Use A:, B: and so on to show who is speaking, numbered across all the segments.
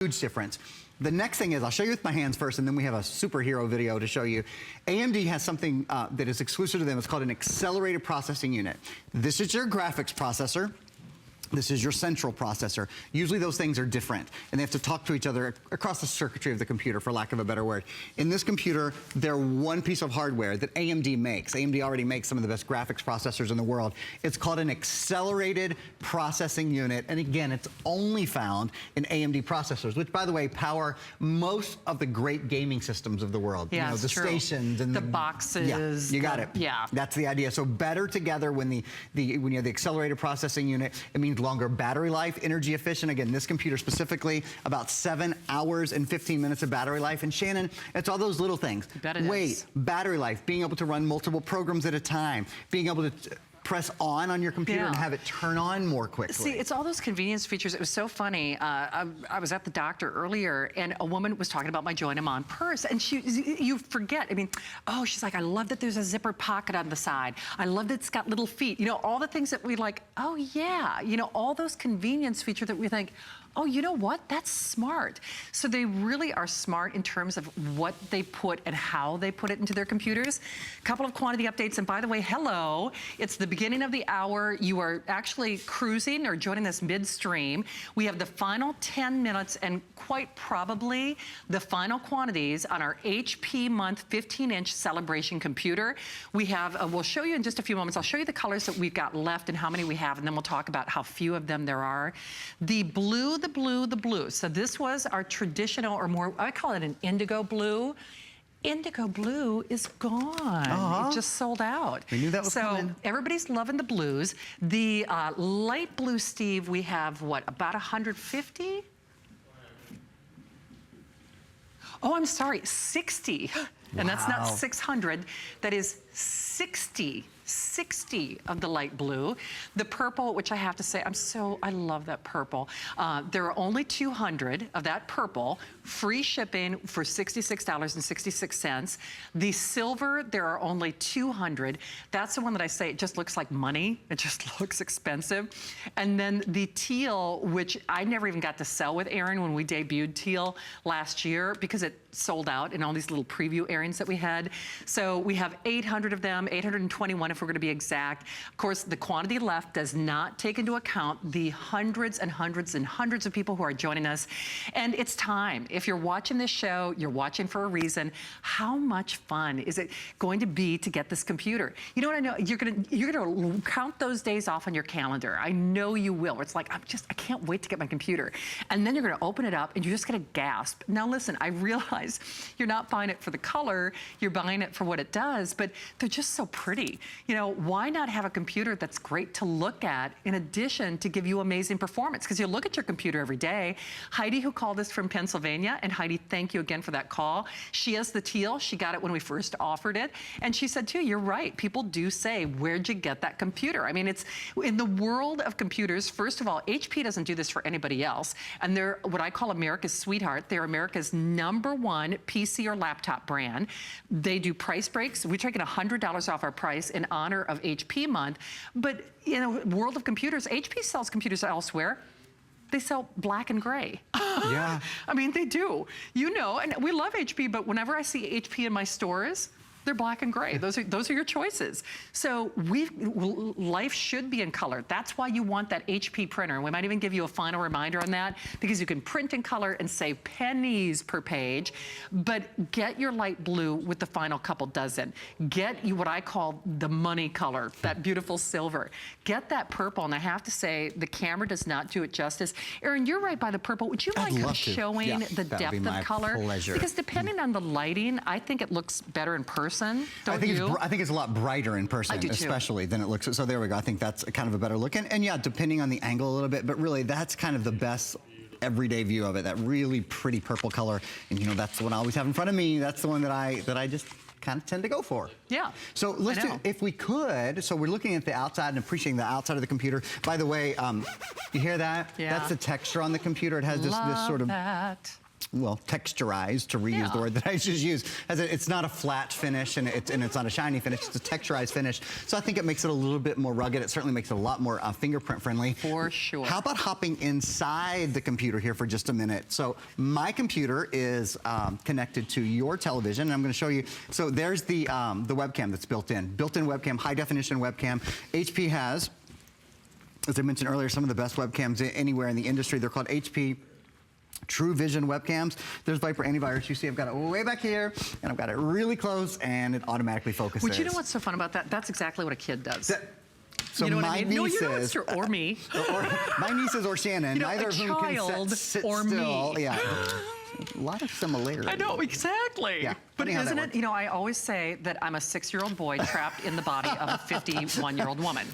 A: Huge difference. The next thing is, I'll show you with my hands first, and then we have a superhero video to show you. AMD has something that is exclusive to them. It's called an accelerated processing unit. This is your graphics processor. This is your central processor. Usually those things are different, and they have to talk to each other across the circuitry of the computer, for lack of a better word. In this computer, they're one piece of hardware that AMD makes. AMD already makes some of the best graphics processors in the world. It's called an accelerated processing unit, and again, it's only found in AMD processors, which, by the way, power most of the great gaming systems of the world.
B: Yeah,
A: you know, the
B: true.
A: stations and
B: the boxes.
A: Yeah, you got it.
B: Yeah.
A: That's the idea. So better together when when you have the accelerated processing unit, it means longer battery life, energy efficient. Again, this computer specifically, about 7 hours and 15 minutes of battery life. And Shannon, it's all those little things. Weight, battery life, being able to run multiple programs at a time, being able to press on your computer and have it turn on more quickly.
B: See, it's all those convenience features. It was so funny. I was at the doctor earlier, and a woman was talking about my Join-A-Mon purse, and you forget. I mean, oh, she's like, I love that there's a zipper pocket on the side. I love that it's got little feet. You know, all the things that we like, oh yeah. You know, all those convenience features that we think, oh, you know what? That's smart. So they really are smart in terms of what they put and how they put it into their computers. A couple of quantity updates. And by the way, hello. It's the beginning of the hour. You are actually cruising or joining us midstream. We have the final 10 minutes and quite probably the final quantities on our HP month 15-inch celebration computer. We have, we'll show you in just a few moments. I'll show you the colors that we've got left and how many we have, and then we'll talk about how few of them there are. The blue, the blue, the blue. So this was our traditional, or more, I call it an indigo blue. Indigo blue is gone. It just sold out.
A: We knew that was coming.
B: So everybody's loving the blues. The light blue, Steve, we have what, about 150? Oh, I'm sorry, 60. And that's not 600, that is 60 of the light blue. The purple, which I have to say, I love that purple. There are only 200 of that purple, free shipping for $66.66. The silver, there are only 200. That's the one that I say, it just looks like money. It just looks expensive. And then the teal, which I never even got to sell with Erin when we debuted teal last year because it sold out in all these little preview airings that we had. So we have 800 of them, 821 if we're gonna be exact. Of course, the quantity left does not take into account the hundreds and hundreds and hundreds of people who are joining us. And it's time. If you're watching this show, you're watching for a reason. How much fun is it going to be to get this computer? You know what I know? You're gonna count those days off on your calendar. I know you will. It's like, I can't wait to get my computer. And then you're gonna open it up and you're just gonna gasp. Now listen, I realize you're not buying it for the color, you're buying it for what it does, but they're just so pretty. You know, why not have a computer that's great to look at in addition to give you amazing performance? Because you look at your computer every day. Heidi, who called us from Pennsylvania, and Heidi, thank you again for that call. She has the teal. She got it when we first offered it. And she said, too, you're right. People do say, where'd you get that computer? I mean, it's in the world of computers. First of all, HP doesn't do this for anybody else. And they're what I call America's sweetheart. They're America's #1 PC or laptop brand. They do price breaks. We're taking $100 off our price in honor of HP month. But, you know, world of computers, HP sells computers elsewhere. They sell black and gray.
A: Yeah.
B: I mean, they do. You know, and we love HP, but whenever I see HP in my stores, they're black and gray. Those are your choices. So life should be in color. That's why you want that HP printer. And we might even give you a final reminder on that because you can print in color and save pennies per page. But get your light blue with the final couple dozen. Get you what I call the money color, that beautiful silver. Get that purple, and I have to say, the camera does not do it justice. Erin, you're right by the purple. Would you mind showing the depth of color?
A: Pleasure.
B: Because depending on the lighting, I think it looks better in person.
A: I think it's a lot brighter in person, especially than it looks. So there we go. I think that's kind of a better look. And yeah, depending on the angle a little bit, but really that's kind of the best everyday view of it. That really pretty purple color. And you know, that's the one I always have in front of me. That's the one that I just kind of tend to go for.
B: Yeah.
A: So let's do, if we could, so we're looking at the outside and appreciating the outside of the computer. By the way, you hear that?
B: Yeah.
A: That's the texture on the computer. It has this sort of well, texturized, to reuse the word that I just used. It's not a flat finish and it's not a shiny finish, it's a texturized finish. So I think it makes it a little bit more rugged. It certainly makes it a lot more fingerprint friendly.
B: For sure.
A: How about hopping inside the computer here for just a minute? So my computer is connected to your television, and I'm gonna show you. So there's the webcam that's built in. Built-in webcam, high definition webcam. HP has, as I mentioned earlier, some of the best webcams anywhere in the industry. They're called HP True Vision webcams. There's Viper Antivirus. You see I've got it way back here, and I've got it really close, and it automatically focuses.
B: Would you know what's so fun about that? That's exactly what a kid does.
A: So
B: you know
A: my
B: what I mean?
A: nieces,
B: no, you know it's true. Or me.
A: or my nieces or Shannon,
B: You know,
A: neither
B: a
A: of whom
B: child
A: can sit
B: or
A: still.
B: me.
A: Yeah. A lot of similarities.
B: I know, exactly.
A: Yeah,
B: but
A: funny how that
B: isn't it,
A: works.
B: you know, I always say that I'm a 6-year-old boy trapped in the body of a 51-year-old woman.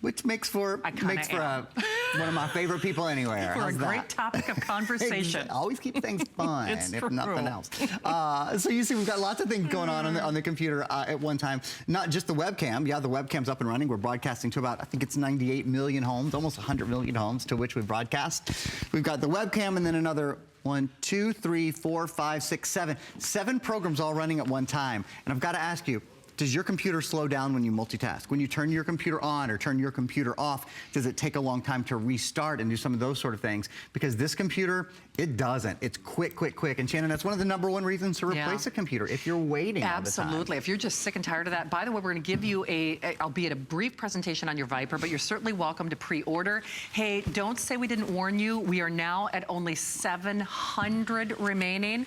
A: Which makes for one of my favorite people anywhere.
B: For
A: How's
B: a
A: that?
B: great topic of conversation.
A: Always keep things fun,
B: It's
A: if
B: true.
A: nothing else. So you see, we've got lots of things going on the computer at one time. Not just the webcam. Yeah, the webcam's up and running. We're broadcasting to about, I think it's 98 million homes, almost 100 million homes to which we broadcast. We've got the webcam and then another 1, 2, 3, 4, 5, 6, 7. 7 programs all running at one time. And I've got to ask you, does your computer slow down when you multitask? When you turn your computer on or turn your computer off, does it take a long time to restart and do some of those sort of things? Because this computer, it doesn't. It's quick, quick, quick. And Shannon, that's one of the #1 reasons to replace a computer if you're waiting all the time.
B: Absolutely. If you're just sick and tired of that. By the way, we're going to give you albeit a brief presentation on your Viper, but you're certainly welcome to pre-order. Hey, don't say we didn't warn you. We are now at only 700 remaining.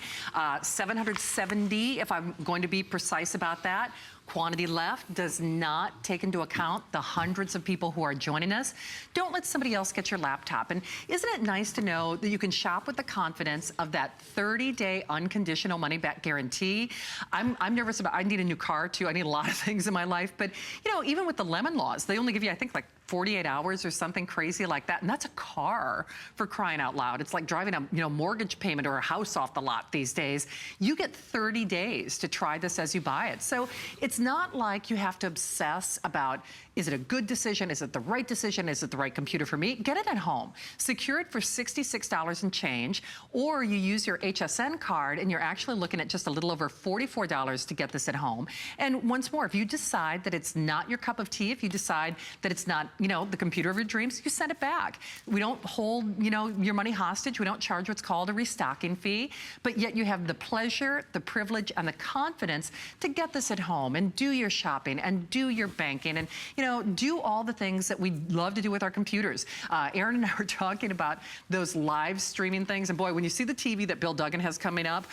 B: 770, if I'm going to be precise about that. Quantity left does not take into account the hundreds of people who are joining us. Don't let somebody else get your laptop. And isn't it nice to know that you can shop with the confidence of that 30-day unconditional money-back guarantee? I'm nervous about, I need a new car too. I need a lot of things in my life. But, you know, even with the lemon laws, they only give you, I think, like 48 hours or something crazy like that. And that's a car, for crying out loud. It's like driving a mortgage payment or a house off the lot these days. You get 30 days to try this as you buy it. So it's not like you have to obsess about, is it a good decision? Is it the right decision? Is it the right computer for me? Get it at home. Secure it for $66 and change, or you use your HSN card and you're actually looking at just a little over $44 to get this at home. And once more, if you decide that it's not your cup of tea, if you decide that it's not, you know, the computer of your dreams, you send it back. We don't hold, you know, your money hostage. We don't charge what's called a restocking fee, but yet you have the pleasure, the privilege, and the confidence to get this at home and do your shopping and do your banking and, you know, do all the things that we love to do with our computers. Aaron and I were talking about those live streaming things, and boy, when you see the TV that Bill Duggan has coming up,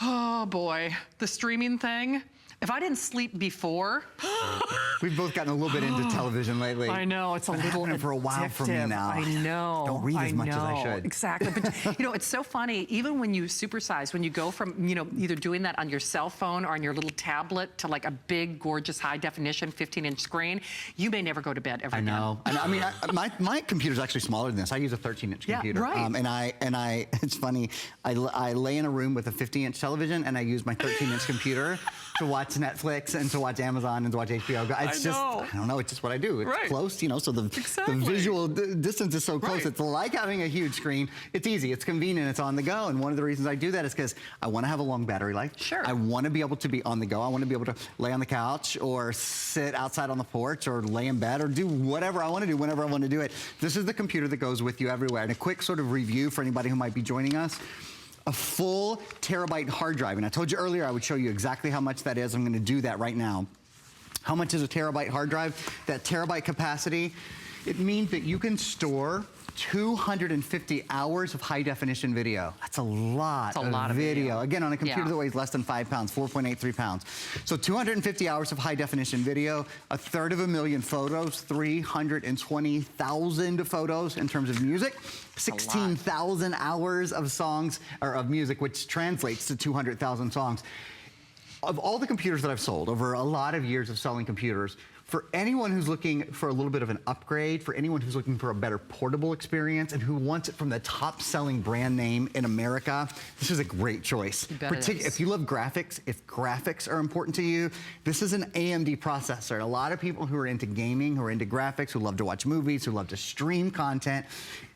B: oh boy, the streaming thing. If I didn't sleep before.
A: We've both gotten a little bit into television lately.
B: I know, it's a little addictive.
A: For a while for me now.
B: I know.
A: Don't read as much as I should.
B: Exactly. But, you know, it's so funny, even when you supersize, when you go from, you know, either doing that on your cell phone or on your little tablet to like a big, gorgeous, high definition 15-inch screen, you may never go to bed ever again.
A: I know. I mean, my computer's actually smaller than this. I use a 13-inch computer.
B: Right.
A: And I, it's funny, I lay in a room with a 50-inch television and I use my 13-inch computer to watch Netflix and to watch Amazon and to watch HBO. It's just, I don't know, it's just what I do. It's close, you know, so the visual distance is so close. It's like having a huge screen. It's easy, it's convenient, it's on the go. And one of the reasons I do that is because I want to have a long battery life.
B: Sure.
A: I want to be able to be on the go. I want to be able to lay on the couch or sit outside on the porch or lay in bed or do whatever I want to do whenever I want to do it. This is the computer that goes with you everywhere. And a quick sort of review for anybody who might be joining us. A full terabyte hard drive. And I told you earlier I would show you exactly how much that is. I'm going to do that right now. How much is a terabyte hard drive? That terabyte capacity, it means that you can store 250 hours of high definition video. That's a lot of video. Again, on a computer that weighs less than 5 pounds, 4.83 pounds. So 250 hours of high definition video, 1/3 photos, 320,000 photos in terms of music, 16,000 hours of songs, or of music, which translates to 200,000 songs. Of all the computers that I've sold over a lot of years of selling computers, for anyone who's looking for a little bit of an upgrade, for anyone who's looking for a better portable experience and who wants it from the top-selling brand name in America, this is a great choice. If you love graphics, if graphics are important to you, this is an AMD processor. A lot of people who are into gaming, who are into graphics, who love to watch movies, who love to stream content,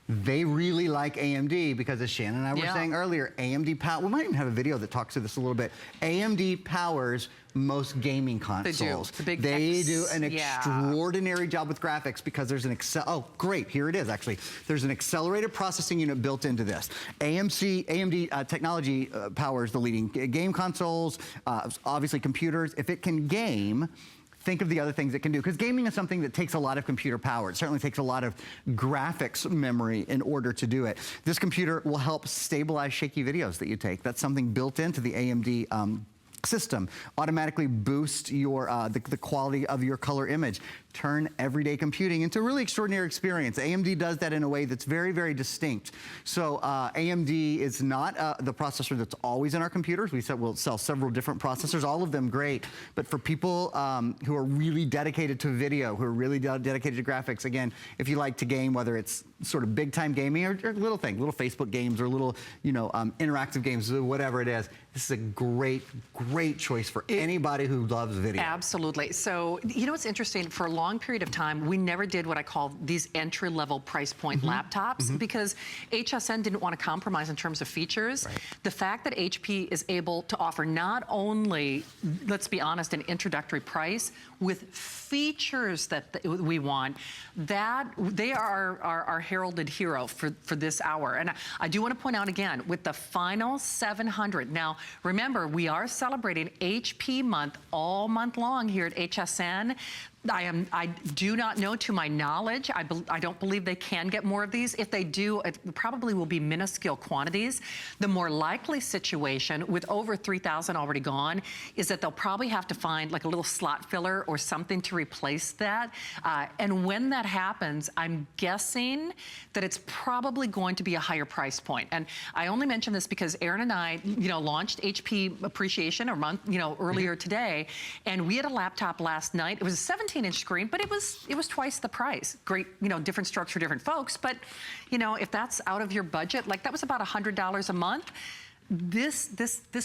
A: They really like AMD because, as Shannon and I were saying earlier, AMD power. We might even have a video that talks to this a little bit. AMD powers most gaming consoles. They do an extraordinary job with graphics because there's an oh, great, here it is actually. There's an accelerated processing unit built into this. AMD technology powers the leading game consoles, obviously computers. If it can game, think of the other things it can do, because gaming is something that takes a lot of computer power. It certainly takes a lot of graphics memory in order to do it. This computer will help stabilize shaky videos that you take. That's something built into the AMD system. Automatically boost your the quality of your color image. Turn everyday computing into a really extraordinary experience. AMD does that in a way that's very, very distinct. So AMD is not the processor that's always in our computers. We'll sell several different processors, all of them great. But for people who are really dedicated to video, who are really dedicated to graphics, again, if you like to game, whether it's sort of big time gaming or little things, little Facebook games or little, interactive games, whatever it is, this is a great, great choice for anybody who loves video.
B: Absolutely. So, what's interesting, for a long period of time, we never did what I call these entry-level price point laptops because HSN didn't want to compromise in terms of features. The fact that HP is able to offer not only, let's be honest, an introductory price with features that we want, that they are our heralded hero for this hour. And I do want to point out again, with the final 700. Now, remember, we are celebrating HP month all month long here at HSN. I do not know, to my knowledge, I don't believe they can get more of these. If they do, it probably will be minuscule quantities. The more likely situation, with over 3,000 already gone, is that they'll probably have to find like a little slot filler or something to replace that. And when that happens, I'm guessing that it's probably going to be a higher price point. And I only mention this because Aaron and I, launched HP Appreciation or month, earlier today, and we had a laptop last night. It was a 17-inch screen, but it was twice the price. Great, different strokes for different folks, but if that's out of your budget, like that was about $100 a month. This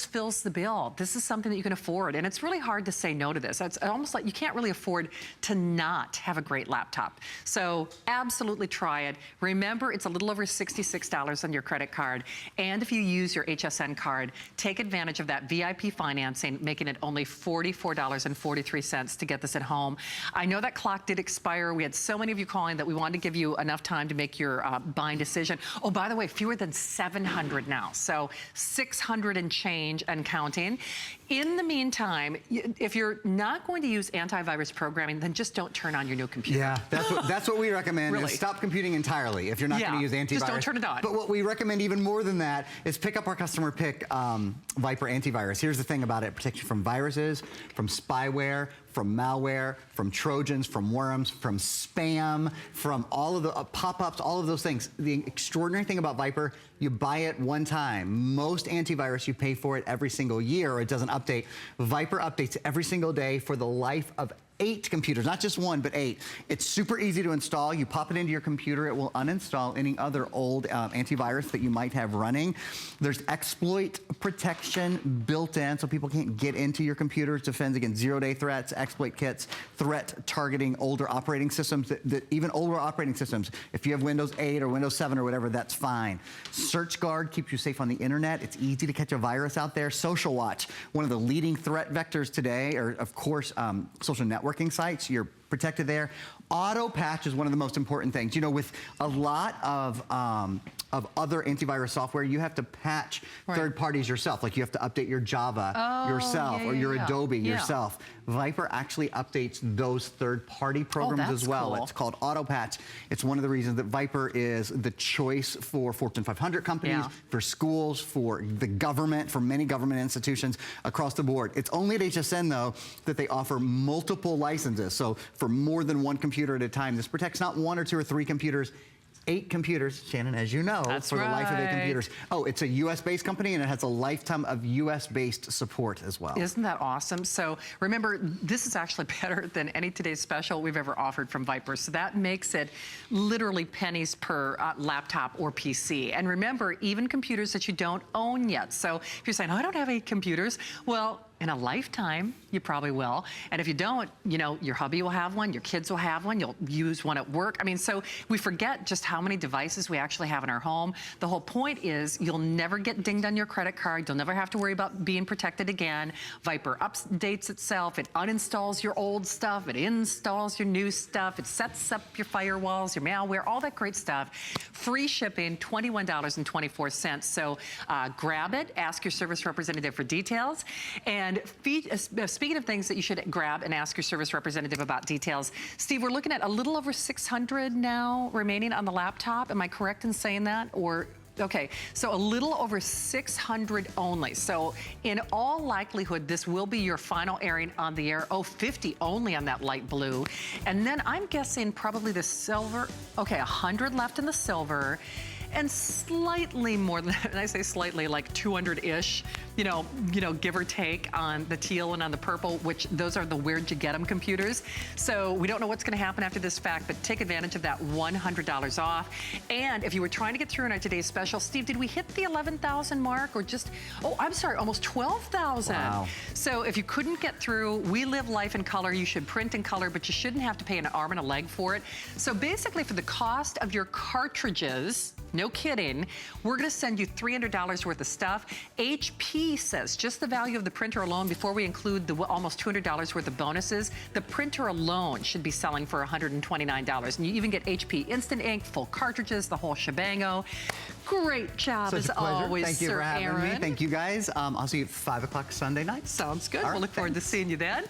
B: fills the bill. This is something that you can afford, and it's really hard to say no to this. It's almost like you can't really afford to not have a great laptop. So absolutely try it. Remember, it's a little over $66 on your credit card, and if you use your HSN card, take advantage of that VIP financing, making it only $44.43 to get this at home. I know that clock did expire. We had so many of you calling that we wanted to give you enough time to make your buying decision. Oh, by the way, fewer than 700 now. So 600 and change and counting. In the meantime, if you're not going to use antivirus programming, then just don't turn on your new computer.
A: Yeah, that's what we recommend. Really? Is stop computing entirely if you're not going to use antivirus.
B: Just don't turn it on.
A: But what we recommend even more than that is pick up our customer pick Viper antivirus. Here's the thing about it: it protects you from viruses, from spyware, from malware, from Trojans, from worms, from spam, from all of the pop-ups, all of those things. The extraordinary thing about Viper, you buy it one time. Most antivirus, you pay for it every single year, or it doesn't update. Viper updates every single day for the life of 8 computers, not just 1, but 8. It's super easy to install. You pop it into your computer. It will uninstall any other old antivirus that you might have running. There's exploit protection built in, so people can't get into your computers. Defends against zero-day threats, exploit kits, threat targeting older operating systems, even older operating systems. If you have Windows 8 or Windows 7 or whatever, that's fine. SearchGuard keeps you safe on the internet. It's easy to catch a virus out there. Social Watch, one of the leading threat vectors today, are of course social networking sites. You're protected there. Auto patch is one of the most important things. With a lot of other antivirus software, you have to patch third parties yourself. Like you have to update your Java yourself or your Adobe yourself. Viper actually updates those third-party programs as well. Cool. It's called Auto Patch. It's one of the reasons that Viper is the choice for Fortune 500 companies, for schools, for the government, for many government institutions across the board. It's only at HSN, though, that they offer multiple licenses. So for more than one computer at a time, this protects not 1 or 2 or 3 computers, 8 computers, Shannon, as you know, for the life of 8 computers. Oh, it's a US-based company, and it has a lifetime of US-based support as well.
B: Isn't that awesome? So remember, this is actually better than any Today's Special we've ever offered from Viper. So that makes it literally pennies per laptop or PC. And remember, even computers that you don't own yet. So if you're saying, oh, I don't have 8 computers, well, in a lifetime, you probably will. And if you don't, you know, your hubby will have one, your kids will have one, you'll use one at work. I mean, so we forget just how many devices we actually have in our home. The whole point is you'll never get dinged on your credit card. You'll never have to worry about being protected again. Viper updates itself. It uninstalls your old stuff. It installs your new stuff. It sets up your firewalls, your malware, all that great stuff. Free shipping, $21.24. So grab it, ask your service representative for details. And speaking of things that you should grab and ask your service representative about details, Steve, we're looking at a little over 600 now remaining on the laptop. Am I correct in saying that? Or okay, so a little over 600 only. So in all likelihood, this will be your final airing on the air. Oh, 50 only on that light blue. And then I'm guessing probably the silver. Okay, 100 left in the silver. And slightly more than, and I say slightly, like 200-ish, you know, give or take on the teal and on the purple, which those are the where'd you get them computers. So we don't know what's gonna happen after this fact, but take advantage of that $100 off. And if you were trying to get through in our today's special, Steve, did we hit the 11,000 mark or just, oh, I'm sorry, almost 12,000.
A: Wow.
B: So if you couldn't get through, we live life in color. You should print in color, but you shouldn't have to pay an arm and a leg for it. So basically for the cost of your cartridges, no kidding, we're gonna send you $300 worth of stuff. HP says just the value of the printer alone, before we include the almost $200 worth of bonuses, the printer alone should be selling for $129. And you even get HP Instant Ink, full cartridges, the whole shebango. Great job as always,
A: Thank you
B: Sir
A: for having
B: Aaron.
A: me. Thank you guys. I'll see you at 5 o'clock Sunday night.
B: Sounds good.
A: All
B: We'll
A: right,
B: look forward to seeing you then.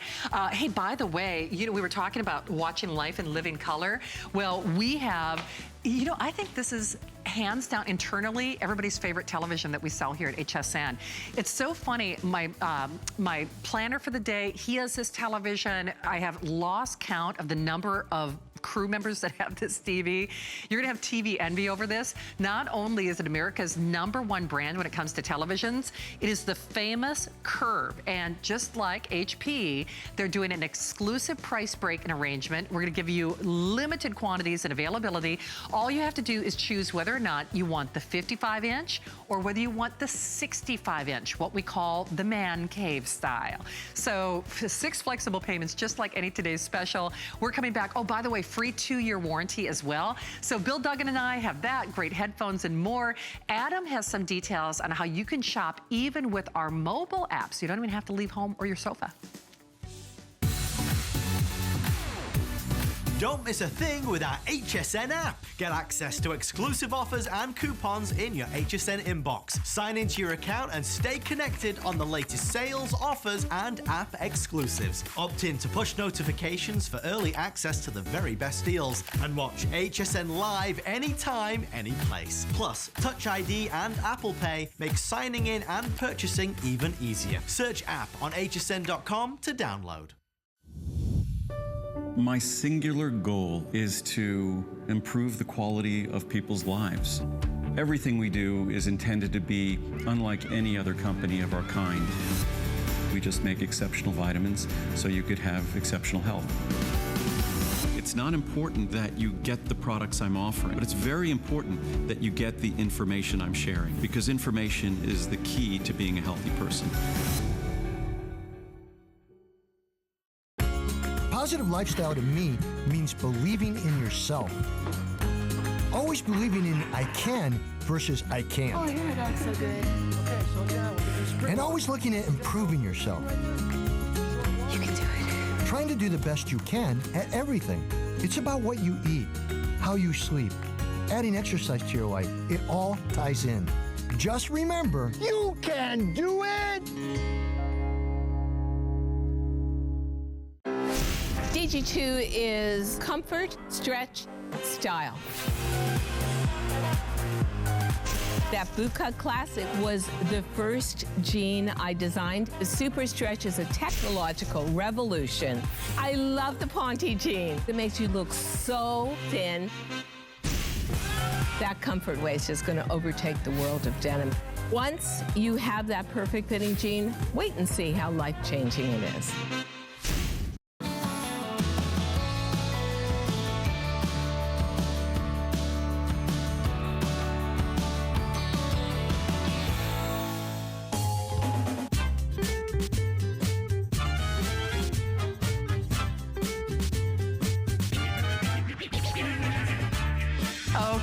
B: Hey, by the way, you know, we were talking about watching life in living color. Well, we have, you know, I think this is hands down internally everybody's favorite television that we sell here at HSN. It's so funny. My planner for the day, he has this television. I have lost count of the number of crew members that have this TV. You're gonna have TV envy over this. Not only is it America's #1 brand when it comes to televisions, it is the famous Curve. And just like HP, they're doing an exclusive price break and arrangement. We're gonna give you limited quantities and availability. All you have to do is choose whether or not you want the 55-inch or whether you want the 65-inch, what we call the man cave style. So 6 flexible payments, just like any today's special. We're coming back. Oh, by the way, free 2-year warranty as well. So Bill Duggan and I have that, great headphones and more. Adam has some details on how you can shop even with our mobile app, so you don't even have to leave home or your sofa.
C: Don't miss a thing with our HSN app. Get access to exclusive offers and coupons in your HSN inbox. Sign into your account and stay connected on the latest sales, offers, and app exclusives. Opt in to push notifications for early access to the very best deals. And watch HSN Live anytime, any place. Plus, Touch ID and Apple Pay make signing in and purchasing even easier. Search app on hsn.com to download.
D: My singular goal is to improve the quality of people's lives. Everything we do is intended to be unlike any other company of our kind. We just make exceptional vitamins so you could have exceptional health. It's not important that you get the products I'm offering, but it's very important that you get the information I'm sharing, because information is the key to being a healthy person.
E: Positive lifestyle to me means believing in yourself. Always believing in I can versus I can't.
F: Oh, here, that's so good. Okay, so yeah, we'll do this.
E: And always looking at improving yourself.
F: You can do it.
E: Trying to do the best you can at everything. It's about what you eat, how you sleep, adding exercise to your life. It all ties in. Just remember, you can do it!
G: DG2 is comfort, stretch, style. That bootcut classic was the first jean I designed. The Super Stretch is a technological revolution. I love the Ponte jean. It makes you look so thin. That comfort waist is going to overtake the world of denim. Once you have that perfect fitting jean, wait and see how life-changing it is.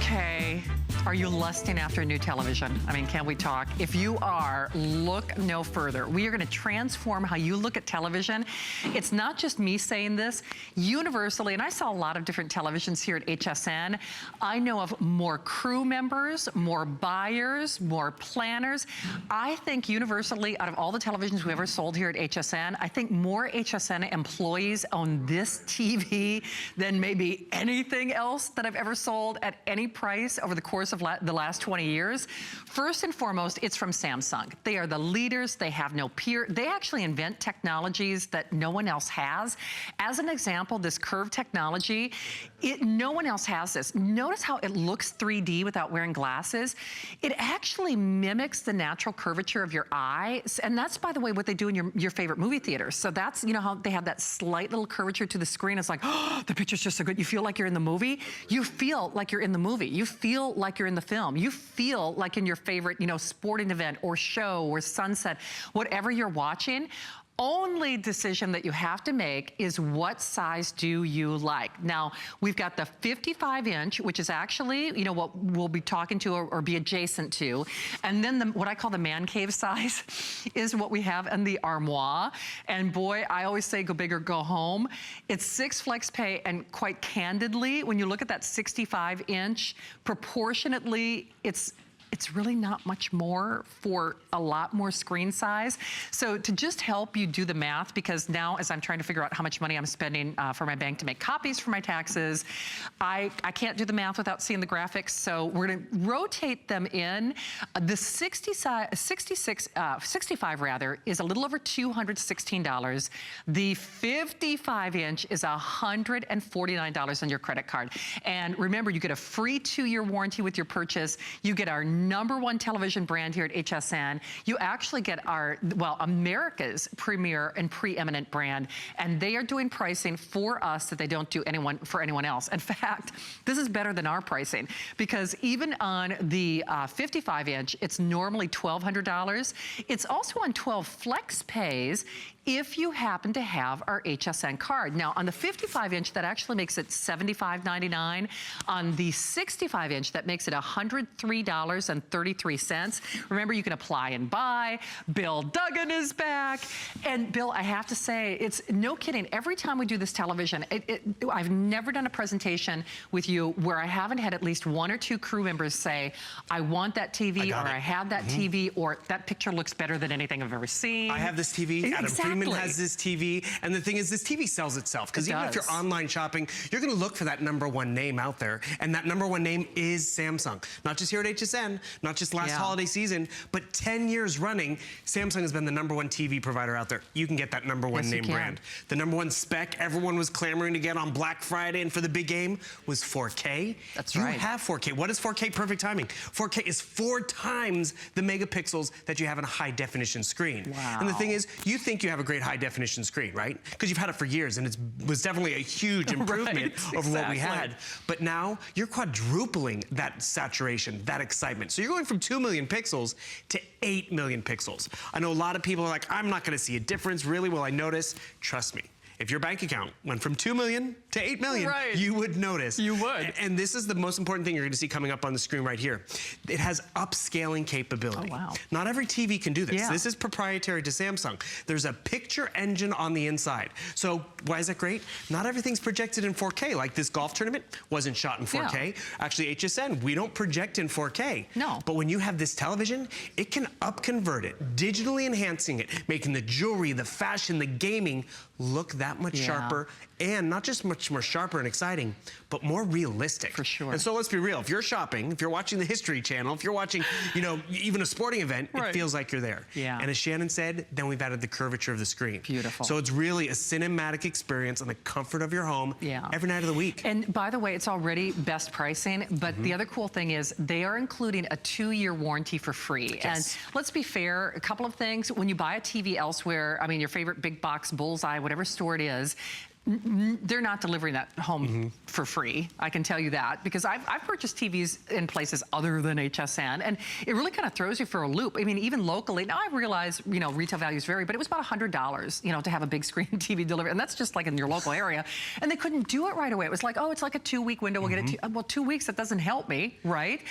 B: Okay, are you lusting after a new television? I mean, can we talk? If you are, look no further. We are gonna transform how you look at television. It's not just me saying this. Universally, and I saw a lot of different televisions here at HSN, I know of more crew members, more buyers, more planners. I think universally, out of all the televisions we ever sold here at HSN, I think more HSN employees own this TV than maybe anything else that I've ever sold at any price over the course of the last 20 years. First and foremost, it's from Samsung. They are the leaders. They have no peer. They actually invent technologies that no one else has. As an example, this curve technology, no one else has this. Notice how it looks 3D without wearing glasses. It actually mimics the natural curvature of your eye. And that's, by the way, what they do in your favorite movie theaters. So that's, you know, how they have that slight little curvature to the screen. It's like, oh, the picture's just so good. You feel like you're in the movie. You feel like you're in the movie. You feel like you're in the film. You feel like in your favorite, you know, sporting event or show or sunset, whatever you're watching. Only decision that you have to make is what size do you like? Now, we've got the 55-inch, which is actually, you know, what we'll be talking to or be adjacent to. And then what I call the man cave size is what we have in the armoire. And boy, I always say go big or go home. It's 6 flex pay, and quite candidly, when you look at that 65-inch, proportionately, it's really not much more for a lot more screen size. So to just help you do the math, because now as I'm trying to figure out how much money I'm spending for my bank to make copies for my taxes, I can't do the math without seeing the graphics. So we're gonna rotate them in. The 65 rather is a little over $216. The 55-inch is $149 on your credit card. And remember, you get a free 2-year warranty with your purchase. You get our #1 television brand here at HSN. You actually get our, well, America's premier and preeminent brand, and they are doing pricing for us that they don't do for anyone else. In fact, this is better than our pricing, because even on the 55-inch, it's normally $1,200. It's also on 12 flex pays if you happen to have our HSN card. Now, on the 55-inch, that actually makes it $75.99. On the 65-inch, that makes it $103.33. Remember, you can apply and buy. Bill Duggan is back. And Bill, I have to say, it's no kidding. Every time we do this television, I've never done a presentation with you where I haven't had at least 1 or 2 crew members say, I want that TV, or I have that TV, or that picture looks better than anything I've ever seen.
H: I have this TV. Adam Freeman has this TV. And the thing is, this TV sells itself. Because even if you're online shopping, you're going to look for that #1 name out there. And that #1 name is Samsung. Not just here at HSN, not just last holiday season, but 10 years running, Samsung has been the #1 TV provider out there. You can get that #1 name brand. The #1 spec everyone was clamoring to get on Black Friday and for the big game was 4K.
B: That's right.
H: You have 4K. What is 4K? Perfect timing. 4K is 4 times the megapixels that you have in a high definition screen.
B: Wow.
H: And the thing is, you think you have a great high definition screen, right? Because you've had it for years, and it was definitely a huge improvement over what we had. But now you're quadrupling that saturation, that excitement. So you're going from 2 million pixels to 8 million pixels. I know a lot of people are like, I'm not going to see a difference. Really, will I notice? Trust me. If your bank account went from 2 million to 8 million, you would notice.
B: You would.
H: And this is the most important thing you're going to see coming up on the screen right here. It has upscaling capability.
B: Oh, wow.
H: Not every TV can do this. This is proprietary to Samsung. There's a picture engine on the inside. So why is that great? Not everything's projected in 4K. Like this golf tournament wasn't shot in 4K. Actually, HSN, we don't project in 4K.
B: No.
H: But when you have this television, it can upconvert it, digitally enhancing it, making the jewelry, the fashion, the gaming look that much sharper, and not just much more sharper and exciting, but more realistic.
B: For sure.
H: And so let's be real. If you're shopping, if you're watching the History Channel, if you're watching, you know, even a sporting event, it feels like you're there.
B: Yeah.
H: And as Shannon said, then we've added the curvature of the screen.
B: Beautiful.
H: So it's really a cinematic experience on the comfort of your home every night of the week.
B: And by the way, it's already best pricing, but the other cool thing is they are including a 2-year warranty for free. And let's be fair, a couple of things. When you buy a TV elsewhere, I mean, your favorite big box, Bullseye, whatever store it is, They're not delivering that home for free. I can tell you that, because I've purchased TVs in places other than HSN, and it really kind of throws you for a loop. I mean, even locally, now I realize, you know, retail values vary, but it was about $100, you know, to have a big screen TV delivered, and that's just like in your local area. And they couldn't do it right away. It was like, oh, it's like a 2-week window, we'll get it. Well, 2 weeks, that doesn't help me, right?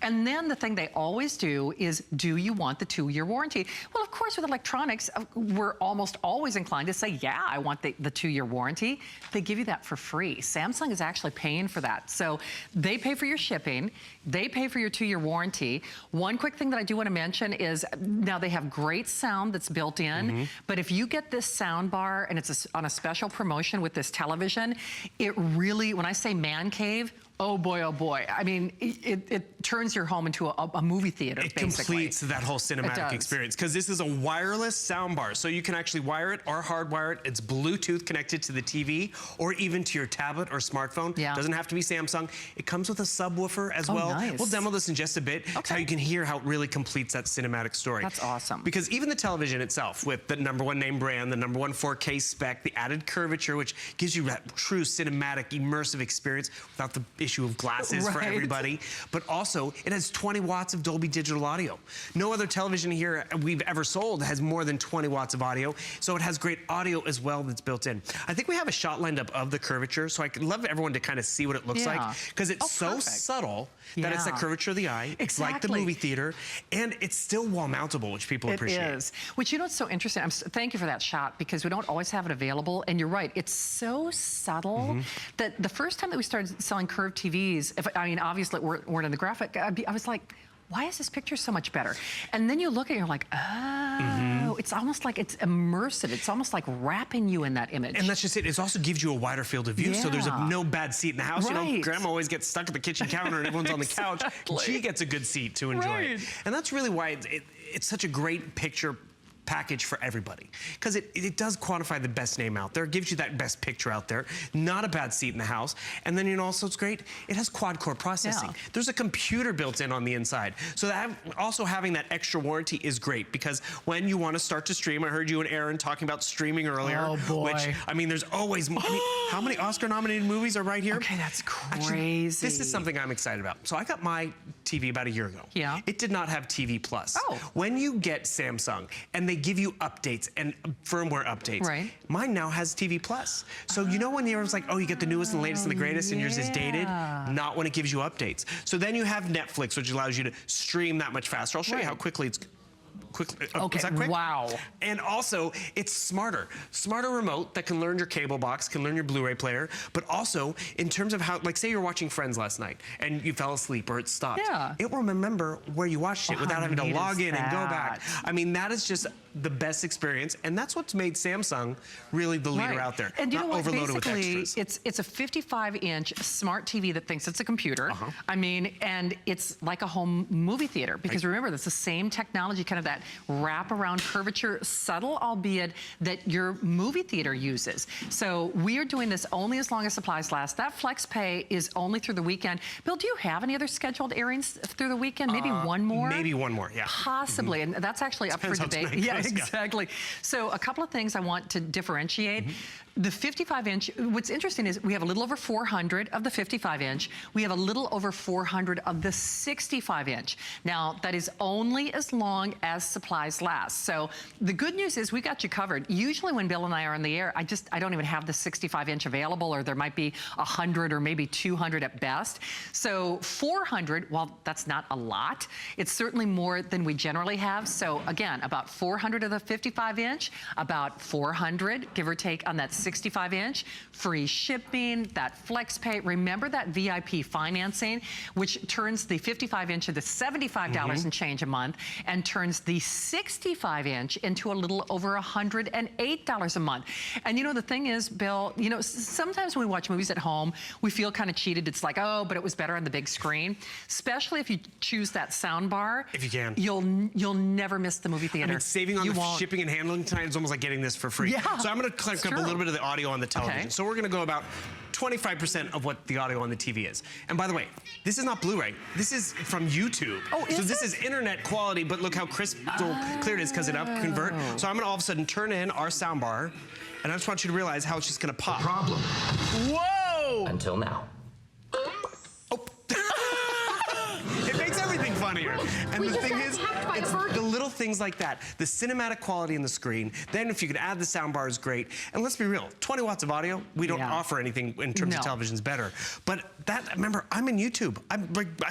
B: And then the thing they always do is, do you want the 2-year warranty? Well, of course, with electronics, we're almost always inclined to say, yeah, I want the 2-year warranty. They give you that for free. Samsung is actually paying for that. So they pay for your shipping. They pay for your 2-year warranty. One quick thing that I do want to mention is, now they have great sound that's built in, but if you get this sound bar and it's on a special promotion with this television, it really, when I say man cave, oh boy. I mean, it turns your home into a movie theater,
H: It
B: basically.
H: completes that whole cinematic experience, because this is a wireless sound bar. So you can actually wire it or hardwire it. It's Bluetooth connected to the TV or even to your tablet or smartphone.
B: Yeah.
H: Doesn't have to be Samsung. It comes with a subwoofer as well.
B: Nice.
H: We'll demo this in just a bit.
B: Okay.
H: How you can hear how it really completes that cinematic story.
B: That's awesome.
H: Because even the television itself, with the #1 name brand, the #1 4K spec, the added curvature, which gives you that true cinematic, immersive experience without the issue of glasses for everybody. But also, it has 20 watts of Dolby Digital audio. No other television here we've ever sold has more than 20 watts of audio. So it has great audio as well that's built in. I think we have a shot lined up of the curvature, so I'd love everyone to kind of see what it looks like, because it's so subtle that it's that curvature of the eye. It's like the movie theater, and it's still wall mountable, which people appreciate.
B: It is. Which, you know, it's so interesting. Thank you for that shot, because we don't always have it available. And you're right, it's so subtle that the first time that we started selling curved TVs, I mean, obviously weren't in the graphic, I was like, why is this picture so much better? And then you look at it and you're like, oh, it's almost like it's immersive. It's almost like wrapping you in that image.
H: And that's just it. It also gives you a wider field of view, so there's no bad seat in the house. You know, grandma always gets stuck at the kitchen counter and everyone's on the couch. She gets a good seat to enjoy it. And that's really why it's such a great picture package for everybody, because it does quantify the best name out there, gives you that best picture out there, not a bad seat in the house, and then, you know, also it's great, it has quad-core processing. There's a computer built in on the inside, so that also having that extra warranty is great, because when you want to start to stream, I heard you and Aaron talking about streaming earlier, which, I mean, there's always, I mean, how many Oscar-nominated movies are right here?
B: Okay, that's crazy.
H: Actually, this is something I'm excited about. So I got my TV about a year ago.
B: Yeah.
H: It did not have TV Plus.
B: Oh.
H: When you get Samsung and they give you updates and firmware updates, mine now has TV Plus. So you know when the everyone's like, oh, you get the newest and latest and the greatest and yours is dated? Not when it gives you updates. So then you have Netflix, which allows you to stream that much faster. I'll show you how quickly it's
B: Okay,
H: is that quick?
B: wow.
H: And also, it's smarter. Smarter remote that can learn your cable box, can learn your Blu-ray player, but also in terms of how, like say you're watching Friends last night and you fell asleep or it stopped. It will remember where you watched it without having to log in and go back. I mean, that is just the best experience, and that's what's made Samsung really the leader out there.
B: And you know what,
H: overloaded
B: basically,
H: with extras.
B: it's a 55-inch smart TV that thinks it's a computer. I mean, and it's like a home movie theater, because remember, that's the same technology, kind of that wrap-around curvature, subtle, albeit, that your movie theater uses. So we are doing this only as long as supplies last. That flex pay is only through the weekend. Bill, do you have any other scheduled airings through the weekend? Maybe one more?
H: Maybe one more, yeah.
B: Possibly, and that's actually up for debate. Yeah, exactly. So a couple of things I want to differentiate. The 55-inch, what's interesting is we have a little over 400 of the 55-inch. We have a little over 400 of the 65-inch. Now, that is only as long as supplies last. So the good news is we got you covered. Usually when Bill and I are on the air, I don't even have the 65-inch available, or there might be 100 or maybe 200 at best. So 400, while that's not a lot, it's certainly more than we generally have. So again, about 400 of the 55-inch, about 400, give or take, on that 65-inch, free shipping, that flex pay. Remember that VIP financing, which turns the 55-inch into $75 and change a month, and turns the 65-inch into a little over $108 a month. And you know, the thing is, Bill, you know, sometimes when we watch movies at home, we feel kind of cheated. It's like, oh, but it was better on the big screen. Especially if you choose that sound bar.
H: If you can.
B: You'll never miss the movie theater.
H: I mean, saving on the shipping and handling tonight is almost like getting this for free. So I'm going to click up a little bit of the audio on the television. So we're going to go about 25% of what the audio on the TV is. And by the way, this is not Blu-ray. This is from YouTube.
B: Oh,
H: so this is internet quality, but look how crystal clear it is because it up-convert. So I'm gonna all of a sudden turn in our sound bar, and I just want you to realize how it's just gonna pop.
I: Problem.
H: Whoa!
I: Until now.
H: It makes everything funnier. And
F: We
H: the
F: just
H: thing
F: got
H: is,
F: attacked by a
H: it's
F: bird.
H: the little things like that. The cinematic quality in the screen. Then if you could add the sound bar is great. And let's be real, 20 watts of audio, we don't offer anything in terms of television's better. But that, remember, I'm in YouTube. I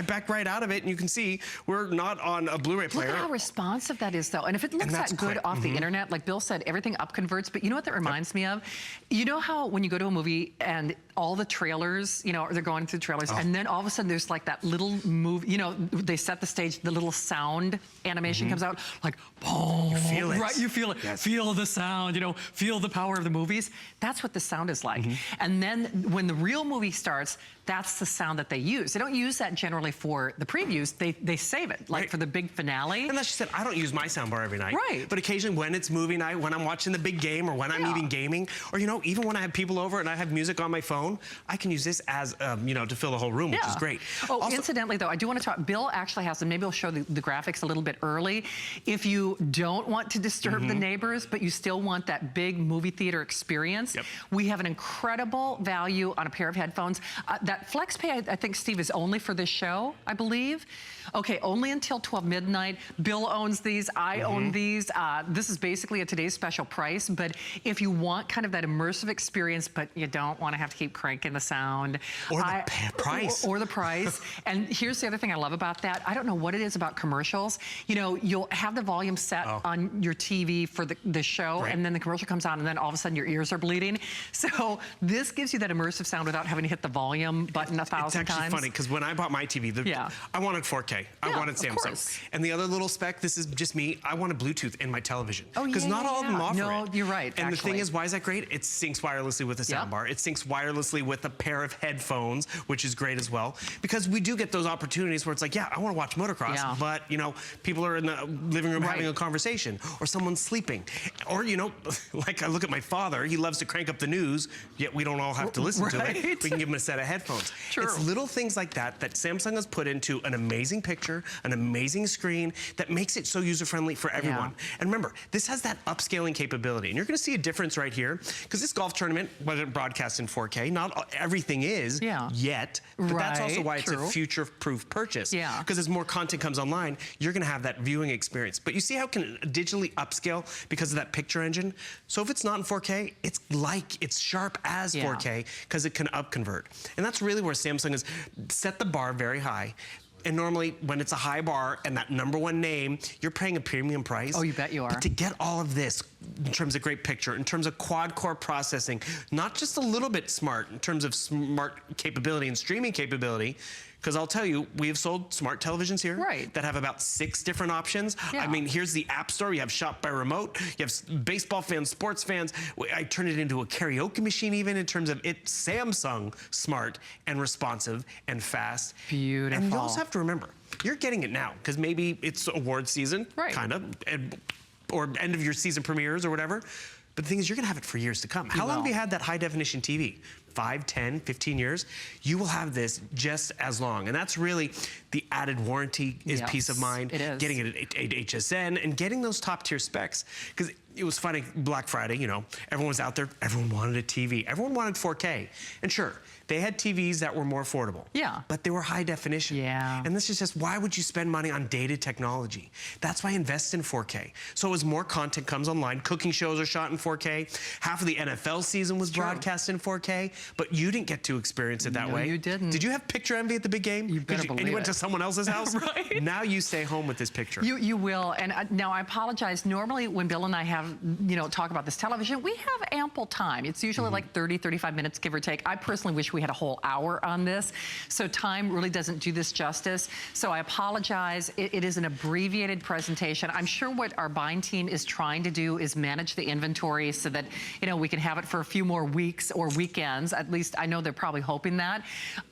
H: backed right out of it, and you can see we're not on a Blu-ray player.
B: Look at how responsive that is, though. And if it looks that good off the internet, like Bill said, everything up converts. But you know what that reminds me of? You know how when you go to a movie and all the trailers, you know, they're going through trailers, and then all of a sudden there's like that little move, you know, they set the stage, the little sound animation comes out, like, boom.
H: You feel it.
B: Right, you feel it.
H: Yes.
B: Feel the sound, you know, feel the power of the movies. That's what the sound is like. And then when the real movie starts, that's the sound that they use. They don't use that generally for the previews. They save it, like for the big finale.
H: And that's just it. I don't use my soundbar every night.
B: Right.
H: But occasionally when it's movie night, when I'm watching the big game, or when I'm even gaming, or, you know, even when I have people over and I have music on my phone, I can use this as, you know, to fill the whole room, which is great.
B: Oh,
H: also,
B: incidentally, though, I do want to talk. Bill actually has them. Maybe I'll show the graphics a little bit early. If you don't want to disturb the neighbors, but you still want that big movie theater experience, we have an incredible value on a pair of headphones. That FlexPay, I think, Steve, is only for this show, I believe. Okay, only until 12 midnight. Bill owns these. I own these. This is basically a today's special price. But if you want kind of that immersive experience, but you don't want to have to keep cranking the sound.
H: Or the price.
B: Or the price. And here's the other thing I love about that. I don't know what it is about commercials. You know, you'll have the volume set on your TV for the show, and then the commercial comes on, and then all of a sudden your ears are bleeding. So this gives you that immersive sound without having to hit the volume button 1,000 times.
H: It's actually funny, because when I bought my TV, I wanted 4K. I wanted Samsung. And the other little spec, this is just me, I wanted Bluetooth in my television.
B: Oh,
H: because not all of them offer
B: no,
H: it.
B: You're right,
H: And the thing
B: actually.
H: is, why is that great? It syncs wirelessly with the soundbar. It syncs wirelessly with a pair of headphones, which is great as well. Because we do get those opportunities where it's like, yeah, I want to watch motocross, but, you know, people are in the living room having a conversation, or someone's sleeping. Or, you know, like I look at my father, he loves to crank up the news, yet we don't all have to listen to it. We can give him a set of headphones. It's little things like that that Samsung has put into an amazing picture, an amazing screen that makes it so user-friendly for everyone. And remember, this has that upscaling capability. And you're going to see a difference right here, because this golf tournament wasn't broadcast in 4K. Not everything is yet, but that's also why it's a future-proof purchase. Because as more content comes online, you're going to have that viewing experience. But you see how it can digitally upscale because of that picture engine? So if it's not in 4K, it's sharp as 4K, because it can upconvert. And that's really where Samsung has set the bar very high. And normally, when it's a high bar and that #1 name, you're paying a premium price.
B: Oh, you bet you are.
H: But to get all of this, in terms of great picture, in terms of quad-core processing, not just a little bit smart, in terms of smart capability and streaming capability, because I'll tell you, we have sold smart televisions here that have about 6 different options. I mean, here's the App Store. You have Shop by Remote. You have baseball fans, sports fans. I turned it into a karaoke machine even in terms of it's Samsung smart and responsive and fast.
B: Beautiful.
H: And you also have to remember, you're getting it now because maybe it's award season, kind of, or end of your season premieres or whatever. But the thing is, you're going to have it for years to come. How long have you had that high-definition TV? 5, 10, 15 years? You will have this just as long. And that's really the added warranty is peace of mind.
B: It is.
H: Getting it at HSN and getting those top-tier specs. Because it was funny, Black Friday, you know, everyone was out there, everyone wanted a TV. Everyone wanted 4K. And sure, they had TVs that were more affordable. But they were high definition. And this is just, why would you spend money on dated technology? That's why I invest in 4K. So as more content comes online, cooking shows are shot in 4K. Half of the NFL season was broadcast in 4K, but you didn't get to experience it that way.
B: No, you didn't.
H: Did you have picture envy at the big game?
B: You better believe
H: and you went
B: it.
H: to someone else's house? Now you stay home with this picture.
B: You will. And now I apologize. Normally when Bill and I have, you know, talk about this television, we have ample time. It's usually like 30, 35 minutes, give or take. I personally wish we had a whole hour on this. So time really doesn't do this justice. So I apologize. It is an abbreviated presentation. I'm sure what our buying team is trying to do is manage the inventory so that, you know, we can have it for a few more weeks or weekends. At least I know they're probably hoping that.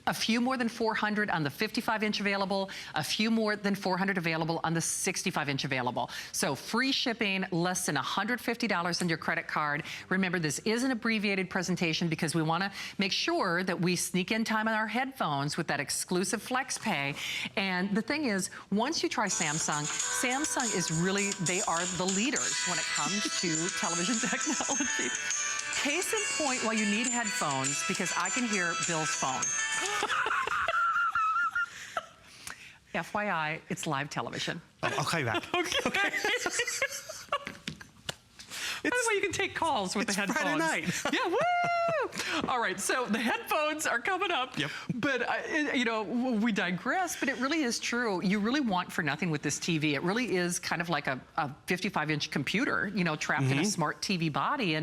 B: A few more than 400 on the 55-inch available, a few more than 400 available on the 65-inch available. So free shipping, less than $150 on your credit card. Remember, this is an abbreviated presentation because we want to make sure that we sneak in time on our headphones with that exclusive flex pay. And the thing is, once you try Samsung, Samsung is really, they are the leaders when it comes to television technology. Case in point, why you need headphones, because I can hear Bill's phone. FYI, it's live television.
H: I'll call you back.
B: Okay. By the way, you can take calls with the headphones.
H: Friday night.
B: Yeah, woo! All right, so the headphones are coming up.
H: Yep.
B: But, you know, we digress, but it really is true. You really want for nothing with this TV. It really is kind of like a 55-inch computer, you know, trapped in a smart TV body.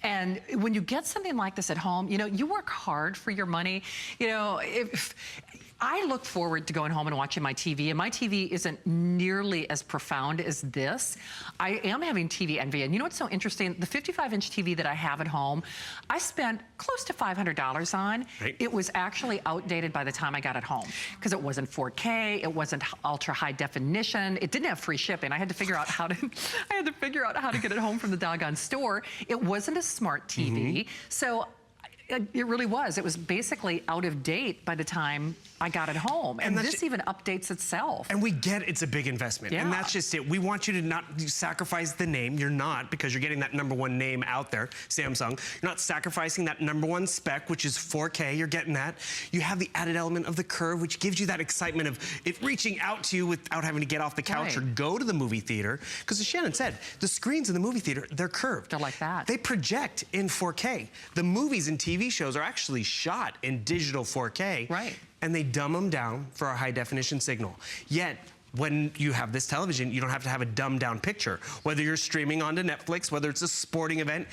B: And when you get something like this at home, you know, you work hard for your money. You know, if I look forward to going home and watching my TV, and my TV isn't nearly as profound as this. I am having TV envy, and you know what's so interesting? The 55-inch TV that I have at home, I spent close to $500 on.
H: Right.
B: It was actually outdated by the time I got it home because it wasn't 4K, it wasn't ultra high definition, it didn't have free shipping. I had to figure out how to, get it home from the doggone store. It wasn't a smart TV, so it really was. It was basically out of date by the time I got it home. And this even updates itself.
H: And we get it's a big investment.
B: Yeah.
H: And that's just it. We want you to not sacrifice the name. You're not, because you're getting that #1 name out there, Samsung. You're not sacrificing that #1 spec, which is 4K. You're getting that. You have the added element of the curve, which gives you that excitement of it reaching out to you without having to get off the couch or go to the movie theater. Because as Shannon said, the screens in the movie theater, they're curved.
B: They're like that.
H: They project in 4K. The movies and TV shows are actually shot in digital 4K.
B: Right.
H: And they dumb them down for a high definition signal. Yet, when you have this television, you don't have to have a dumbed down picture. Whether you're streaming onto Netflix, whether it's a sporting event,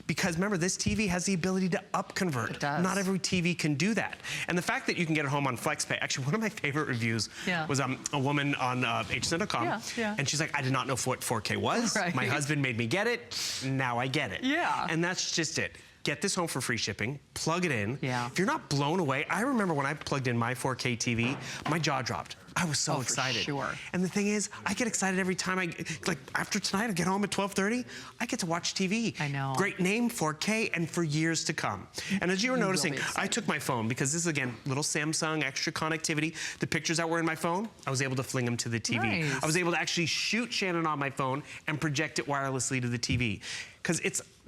H: because remember, this TV has the ability to upconvert.
B: It does.
H: Not every TV can do that. And the fact that you can get it home on FlexPay, actually one of my favorite reviews was a woman on HSN.com, and she's like, I did not know what 4K was.
B: Right.
H: My husband made me get it, now I get it.
B: Yeah.
H: And that's just it. Get this home for free shipping, plug it in.
B: Yeah.
H: If you're not blown away, I remember when I plugged in my 4K TV, my jaw dropped. I was so excited.
B: For sure.
H: And the thing is, I get excited every time like after tonight, I get home at 12:30, I get to watch TV.
B: I know.
H: Great name, 4K, and for years to come. And as you were noticing, I took my phone, because this is, again, little Samsung, extra connectivity. The pictures that were in my phone, I was able to fling them to the TV.
B: Nice.
H: I was able to actually shoot Shannon on my phone and project it wirelessly to the TV. Because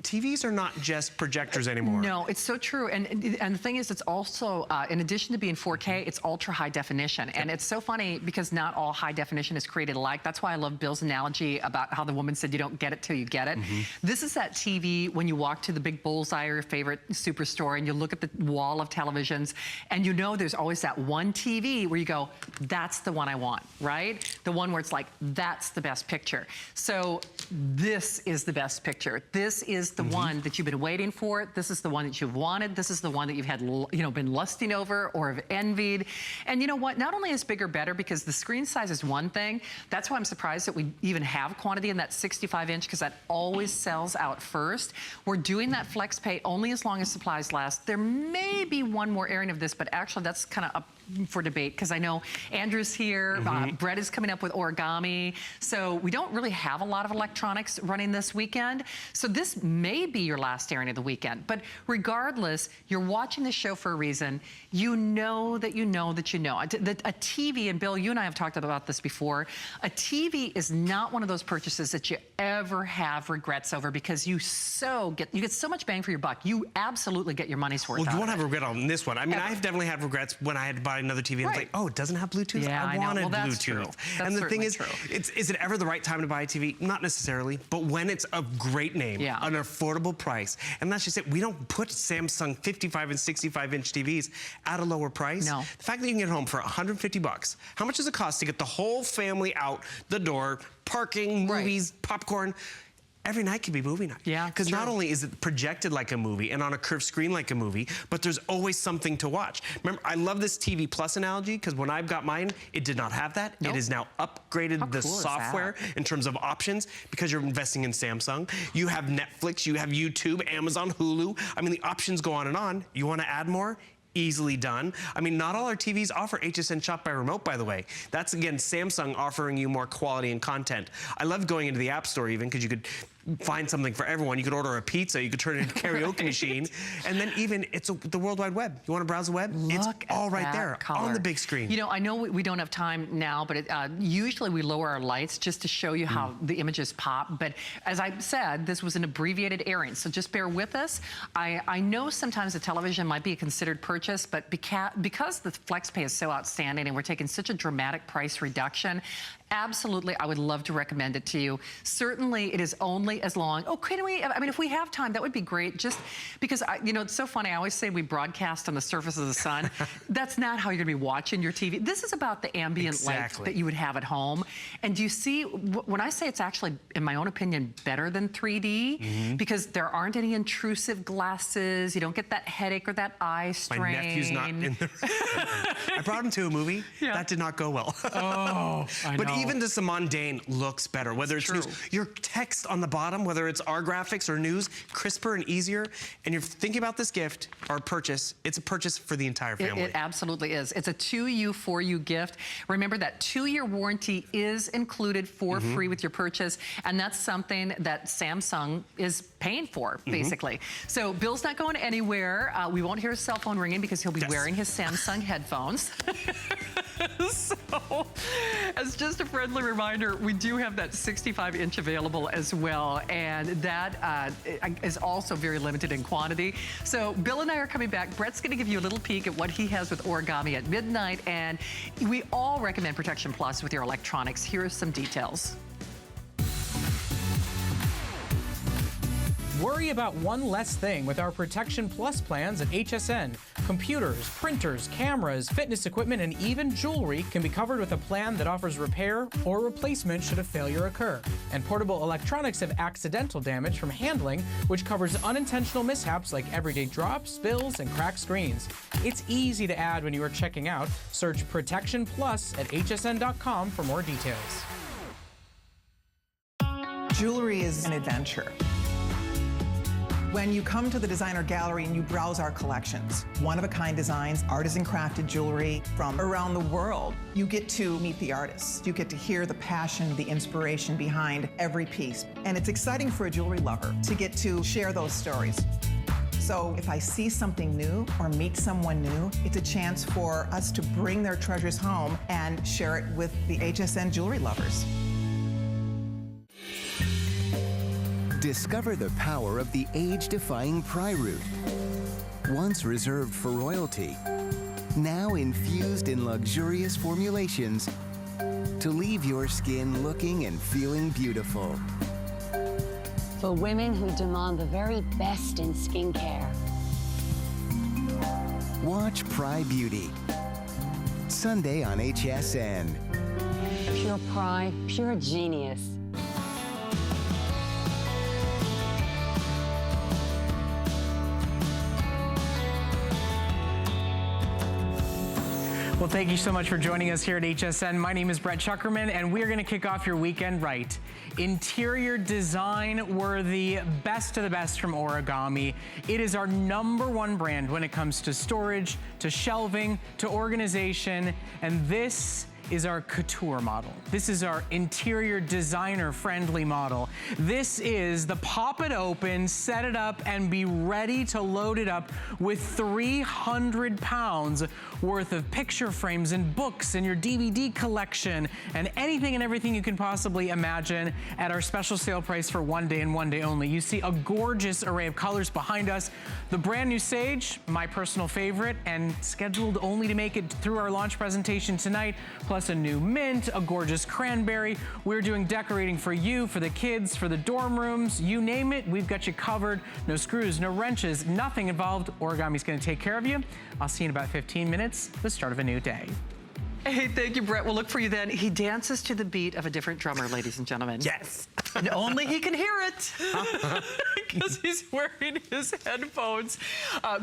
H: TVs are not just projectors anymore.
B: No, it's so true. And the thing is, it's also, in addition to being 4K, it's ultra high definition. And it's so funny because not all high definition is created alike. That's why I love Bill's analogy about how the woman said you don't get it till you get it. This is that TV when you walk to the big Bullseye or your favorite superstore and you look at the wall of televisions and you know there's always that one TV where you go, that's the one I want, right? The one where it's like, that's the best picture. So this is the best picture. This is the one that you've been waiting for. This is the one that you've wanted. This is the one that you've had, been lusting over or have envied. And you know what? Not only is bigger better, because the screen size is one thing. That's why I'm surprised that we even have quantity in that 65-inch, because that always sells out first. We're doing that flex pay only as long as supplies last. There may be one more airing of this, but actually that's kind of up for debate, because I know Andrew's here, Brett is coming up with origami, so we don't really have a lot of electronics running this weekend. So this may be your last airing of the weekend, but regardless, you're watching this show for a reason. You know that you know that you know. A TV, and Bill, you and I have talked about this before, a TV is not one of those purchases that you ever have regrets over, because you get so much bang for your buck. You absolutely get your money's worth.
H: Well, you won't have regret on this one. I mean, I've definitely had regrets when I had to buy another TV and it's like, oh, it doesn't have Bluetooth?
B: Yeah,
H: I wanted
B: well, that's
H: Bluetooth.
B: True. That's
H: And the thing is,
B: true.
H: is it ever the right time to buy a TV? Not necessarily, but when it's a great name, an affordable price, and that's just it. We don't put Samsung 55 and 65-inch TVs at a lower price.
B: No.
H: The fact that you can get home for $150, how much does it cost to get the whole family out the door, parking, movies, popcorn? every night could be movie night.
B: Yeah,
H: Because not only is it projected like a movie and on a curved screen like a movie, but there's always something to watch. Remember, I love this TV Plus analogy because when I've got mine, it did not have that.
B: Nope.
H: It is now upgraded the
B: cool is
H: software in terms of options because you're investing in Samsung. You have Netflix, you have YouTube, Amazon, Hulu. I mean, the options go on and on. You want to add more? Easily done. I mean, not all our TVs offer HSN Shop by Remote, by the way. That's, again, Samsung offering you more quality and content. I love going into the App Store even because you could find something for everyone. You could order a pizza, you could turn it into a karaoke machine, and then even it's the World Wide Web. You want to browse the web? It's all right there on the big screen.
B: You know, I know we don't have time now, but usually we lower our lights just to show you how the images pop. But as I said, this was an abbreviated airing, so just bear with us. I know sometimes the television might be a considered purchase, but because the FlexPay is so outstanding and we're taking such a dramatic price reduction, absolutely, I would love to recommend it to you. Certainly, it is only as long. Oh, can we? I mean, if we have time, that would be great. Just because, you know, it's so funny. I always say we broadcast on the surface of the sun. That's not how you're going to be watching your TV. This is about the ambient light that you would have at home. And do you see, when I say it's actually, in my own opinion, better than 3D, because there aren't any intrusive glasses. You don't get that headache or that eye strain.
H: My nephew's not in the... I brought him to a movie. Yeah. That did not go well.
B: Oh, I know.
H: But even just the mundane looks better, whether it's news. Your text on the bottom, whether it's our graphics or news, crisper and easier. And you're thinking about this gift or purchase, it's a purchase for the entire family.
B: It absolutely is. It's a 2U, 4U gift. Remember that 2-year warranty is included for free with your purchase. And that's something that Samsung is paying for, basically. So Bill's not going anywhere. We won't hear his cell phone ringing because he'll be wearing his Samsung headphones. So, as just a friendly reminder, we do have that 65-inch available as well, and that is also very limited in quantity. So Bill and I are coming back. Brett's going to give you a little peek at what he has with Origami at midnight, and we all recommend Protection Plus with your electronics. Here are some details.
I: Worry about one less thing with our Protection Plus plans at HSN. Computers, printers, cameras, fitness equipment, and even jewelry can be covered with a plan that offers repair or replacement should a failure occur. And portable electronics have accidental damage from handling, which covers unintentional mishaps like everyday drops, spills, and cracked screens. It's easy to add when you are checking out. Search Protection Plus at hsn.com for more details.
J: Jewelry is an adventure. When you come to the designer gallery and you browse our collections, one-of-a-kind designs, artisan crafted jewelry from around the world, you get to meet the artists. You get to hear the passion, the inspiration behind every piece. And it's exciting for a jewelry lover to get to share those stories. So if I see something new or meet someone new, it's a chance for us to bring their treasures home and share it with the HSN jewelry lovers.
K: Discover the power of the age-defying Pry Root. Once reserved for royalty, now infused in luxurious formulations to leave your skin looking and feeling beautiful.
L: For women who demand the very best in skincare.
K: Watch Pry Beauty. Sunday on HSN.
L: Pure pride, pure genius.
I: Well, thank you so much for joining us here at HSN. My name is Brett Chuckerman, and we're going to kick off your weekend right. Interior design worthy, best of the best from Origami. It is our #1 brand when it comes to storage, to shelving, to organization, and this is our couture model. This is our interior designer friendly model. This is the pop it open, set it up, and be ready to load it up with 300 pounds worth of picture frames and books and your DVD collection and anything and everything you can possibly imagine at our special sale price for one day and one day only. You see a gorgeous array of colors behind us. The brand new Sage, my personal favorite, and scheduled only to make it through our launch presentation tonight, plus a new mint, a gorgeous cranberry. We're doing decorating for you, for the kids, for the dorm rooms, you name it, we've got you covered. No screws, no wrenches, nothing involved. Origami's gonna take care of you. I'll see you in about 15 minutes, the start of a new day.
B: Hey, thank you, Brett. We'll look for you then. He dances to the beat of a different drummer, ladies and gentlemen.
H: Yes.
B: And only he can hear it because he's wearing his headphones.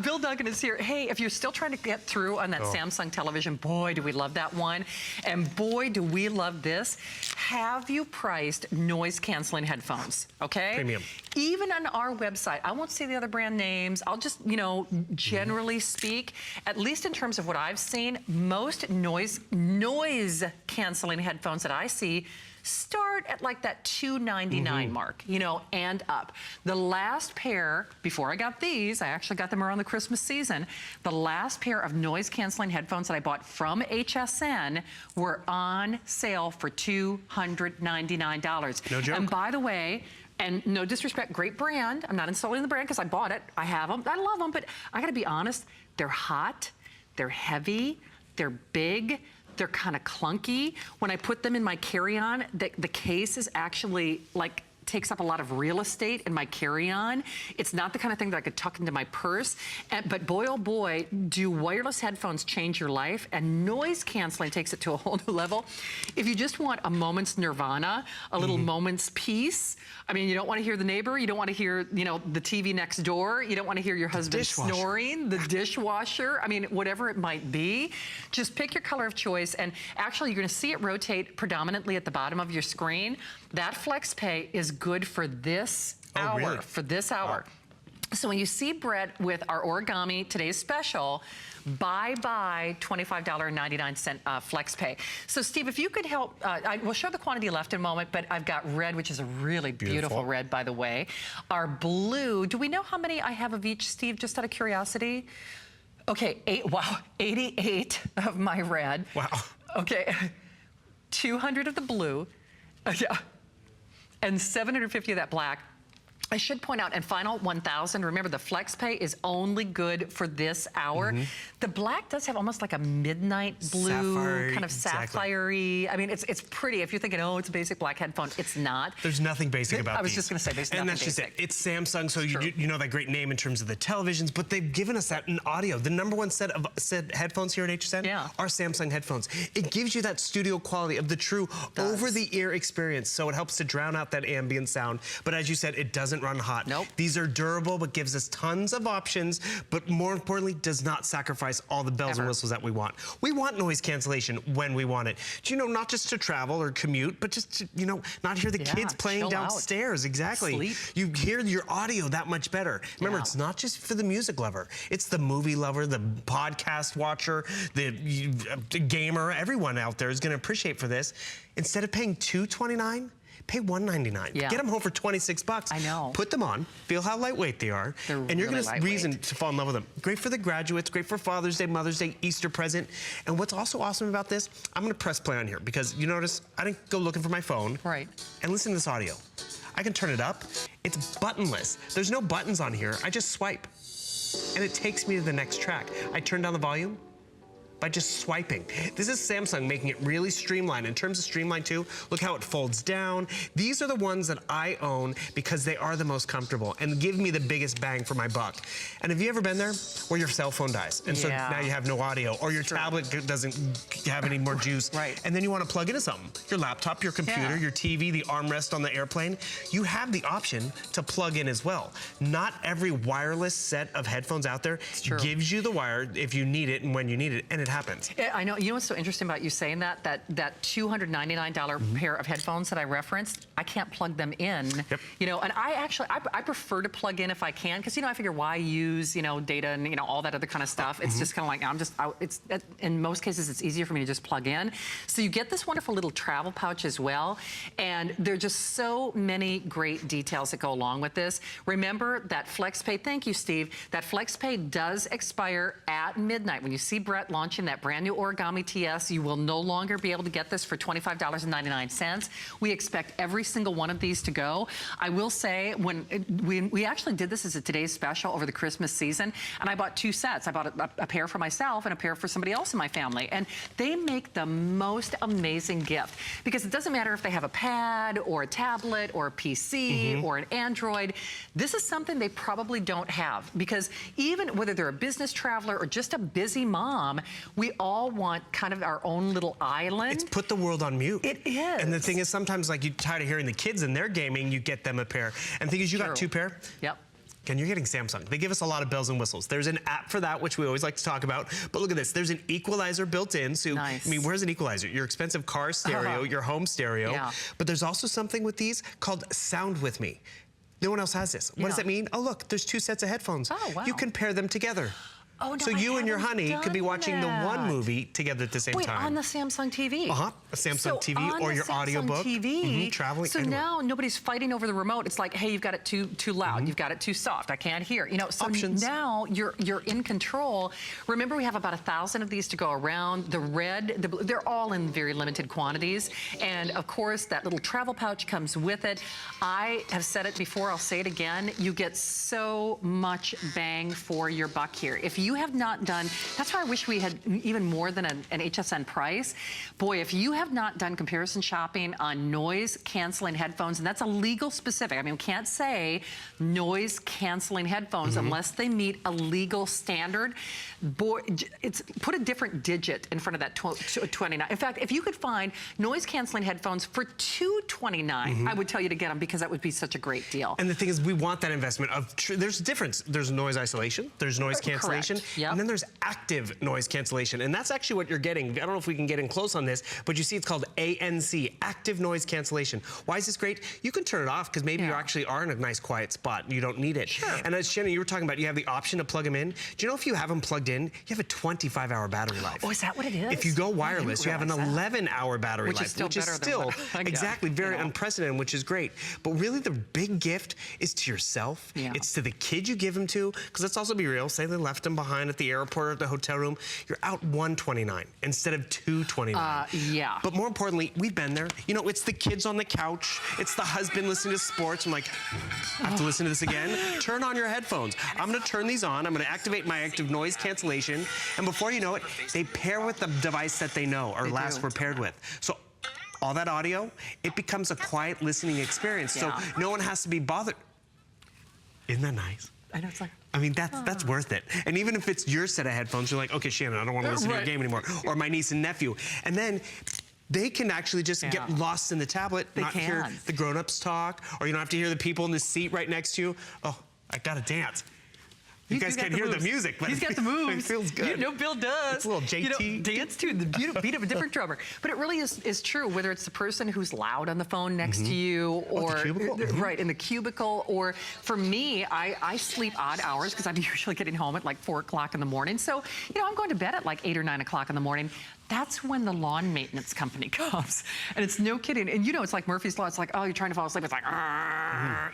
B: Bill Duncan is here. Hey, if you're still trying to get through on that Samsung television, boy, do we love that one. And boy, do we love this. Have you priced noise-canceling headphones, okay?
H: Premium.
B: Even on our website, I won't say the other brand names. I'll just, you know, generally speak, at least in terms of what I've seen, most noise-canceling headphones that I see start at like that $299 mark, you know, and up. The last pair, before I got these, I actually got them around the Christmas season, the last pair of noise-canceling headphones that I bought from HSN were on sale for $299.
H: No joke.
B: And by the way, and no disrespect, great brand. I'm not insulting the brand because I bought it. I have them. I love them, but I gotta be honest, they're hot, they're heavy, they're big, they're kind of clunky. When I put them in my carry-on, the case is actually like takes up a lot of real estate in my carry-on. It's not the kind of thing that I could tuck into my purse. But boy, oh boy, do wireless headphones change your life, and noise canceling takes it to a whole new level. If you just want a moment's nirvana, a little moment's peace, I mean, you don't want to hear the neighbor, you don't want to hear, you know, the TV next door, you don't want to hear your husband snoring, the dishwasher, I mean, whatever it might be. Just pick your color of choice, and actually you're going to see it rotate predominantly at the bottom of your screen. That FlexPay is good for this hour,
H: really?
B: for this hour. So when you see Brett with our origami today's special, bye-bye $25.99 FlexPay. So Steve, if you could help, we'll show the quantity left in a moment, but I've got red, which is a really beautiful red, by the way. Our blue, do we know how many I have of each, Steve, just out of curiosity? Okay, 88 of my red.
H: Wow.
B: Okay, 200 of the blue. Yeah. And 750 of that black. I should point out, and final 1,000, remember the FlexPay is only good for this hour. The black does have almost like a midnight blue, kind of sapphire-y. I mean, it's pretty. If you're thinking, oh, it's a basic black headphone, it's not.
H: There's nothing basic about these.
B: I was just gonna say, there's nothing basic.
H: And that's just it. It's Samsung, so you know that great name in terms of the televisions, but they've given us that in audio. The #1 set of headphones here at HSN are Samsung headphones. It gives you that studio quality of the true over-the-ear experience, so it helps to drown out that ambient sound. But as you said, it doesn't run hot.
B: Nope.
H: These are durable, but gives us tons of options, but more importantly, does not sacrifice all the bells and whistles that we want. We want noise cancellation when we want it. Do you know, not just to travel or commute, but just to, you know, not hear the kids playing downstairs. Exactly.
B: Sleep.
H: You hear your audio that much better. Remember, it's not just for the music lover. It's the movie lover, the podcast watcher, the gamer. Everyone out there is going to appreciate for this. Instead of paying $229, pay $199. Get them home for 26 bucks.
B: I know.
H: Put them on, feel how lightweight they are, and you're
B: really
H: gonna reason to fall in love with them. Great for the graduates, great for Father's Day, Mother's Day, Easter present. And what's also awesome about this, I'm gonna press play on here because you notice I didn't go looking for my phone.
B: Right.
H: And listen to this audio. I can turn it up. It's buttonless. There's no buttons on here. I just swipe. And it takes me to the next track. I turn down the volume by just swiping. This is Samsung making it really streamlined. In terms of streamlined too, look how it folds down. These are the ones that I own because they are the most comfortable and give me the biggest bang for my buck. And have you ever been there where your cell phone dies? And so now you have no audio, or your tablet doesn't have any more juice. And then you want to plug into something. Your laptop, your computer, your TV, the armrest on the airplane. You have the option to plug in as well. Not every wireless set of headphones out there gives you the wire if you need it and when you need it, and it happens.
B: I know. You know what's so interesting about you saying that $299 pair of headphones that I referenced, I can't plug them in. You know, and I prefer to plug in if I can, because, you know, I figure why use, you know, data and, you know, all that other kind of stuff. It's just kind of like, in most cases, it's easier for me to just plug in. So you get this wonderful little travel pouch as well. And there are just so many great details that go along with this. Remember that FlexPay, thank you, Steve, that FlexPay does expire at midnight. When you see Brett launching that brand new Origami TS, you will no longer be able to get this for $25.99. We expect every single one of these to go. I will say, when we actually did this as a today's special over the Christmas season, and I bought 2 sets. I bought a pair for myself and a pair for somebody else in my family, and they make the most amazing gift, because it doesn't matter if they have a pad or a tablet or a PC or an Android. This is something they probably don't have, because even whether they're a business traveler or just a busy mom, we all want kind of our own little island.
H: It's put the world on mute.
B: It is.
H: And the thing is, sometimes like you're tired of hearing the kids in their gaming, you get them a pair. And the thing is, you got 2 pair.
B: Yep.
H: And you're getting Samsung. They give us a lot of bells and whistles. There's an app for that, which we always like to talk about. But look at this. There's an equalizer built in. So,
B: nice.
H: I mean, where's an equalizer? Your expensive car stereo, your home stereo.
B: Yeah.
H: But there's also something with these called Sound With Me. No one else has this. What does that mean? Oh, look, there's 2 sets of headphones.
B: Oh, wow.
H: You can pair them together.
B: Oh, no,
H: so you and your honey could be watching the one
B: that.
H: movie together at the same time.
B: Wait, on the Samsung TV.
H: A Samsung TV
B: on
H: or
B: the
H: your
B: Samsung
H: audiobook.
B: TV.
H: Traveling
B: So
H: anywhere.
B: now nobody's fighting over the remote. It's like, hey, you've got it too loud. You've got it too soft. I can't hear. You know, so now you're in control. Remember, we have about 1,000 of these to go around. The red, the blue, they're all in very limited quantities. And of course, that little travel pouch comes with it. I have said it before. I'll say it again. You get so much bang for your buck here. If you have not done, that's why I wish we had even more than an HSN price. Boy, if you have not done comparison shopping on noise canceling headphones, and that's a legal specific. I mean, we can't say noise canceling headphones unless they meet a legal standard. Boy, it's put a different digit in front of that 29. In fact, if you could find noise canceling headphones for $229, I would tell you to get them because that would be such a great deal.
H: And the thing is, we want that investment of, there's a difference. There's noise isolation, there's noise cancellation, and then there's active noise cancellation. And that's actually what you're getting. I don't know if we can get in close on this, but you see it's called ANC, active noise cancellation. Why is this great? You can turn it off because maybe you actually are in a nice quiet spot and you don't need it. And as Shannon, you were talking about, you have the option to plug them in. Do you know if you have them plugged in, you have a 25-hour battery life.
B: Oh, is that what it is?
H: If you go wireless, you have an 11-hour battery life,
B: which is still
H: exactly very unprecedented, which is great. But really the big gift is to yourself. It's to the kid you give them to, because let's also be real, say they left them behind at the airport or at the hotel room, you're out $129 instead of $229. But more importantly, we've been there. You know, it's the kids on the couch, it's the husband listening to sports. I'm like, I have to listen to this again? Turn on your headphones. I'm gonna turn these on, I'm gonna activate my active noise cancellation, and before you know it, they pair with the device that they know or last were paired with. So all that audio, it becomes a quiet listening experience. So no one has to be bothered. Isn't that nice?
B: I know, it's like,
H: I mean, that's worth it. And even if it's your set of headphones, you're like, okay, Shannon, I don't want to listen to your game anymore. Or my niece and nephew. And then they can actually just get lost in the tablet, not hear the grown-ups talk, or you don't have to hear the people in the seat right next to you. Oh, I gotta dance. You guys can't hear the music, but
B: he's got the moves.
H: It feels good.
B: You know, Bill does.
H: It's a little JT.
B: You know, dance to the beat of a different drummer. But it really is true, whether it's the person who's loud on the phone next to you, or right in the cubicle, or for me, I sleep odd hours because I'm usually getting home at like 4 o'clock in the morning. So, you know, I'm going to bed at like 8 or 9 o'clock in the morning. That's when the lawn maintenance company comes. And it's no kidding. And you know, it's like Murphy's Law. It's like, oh, you're trying to fall asleep. It's like,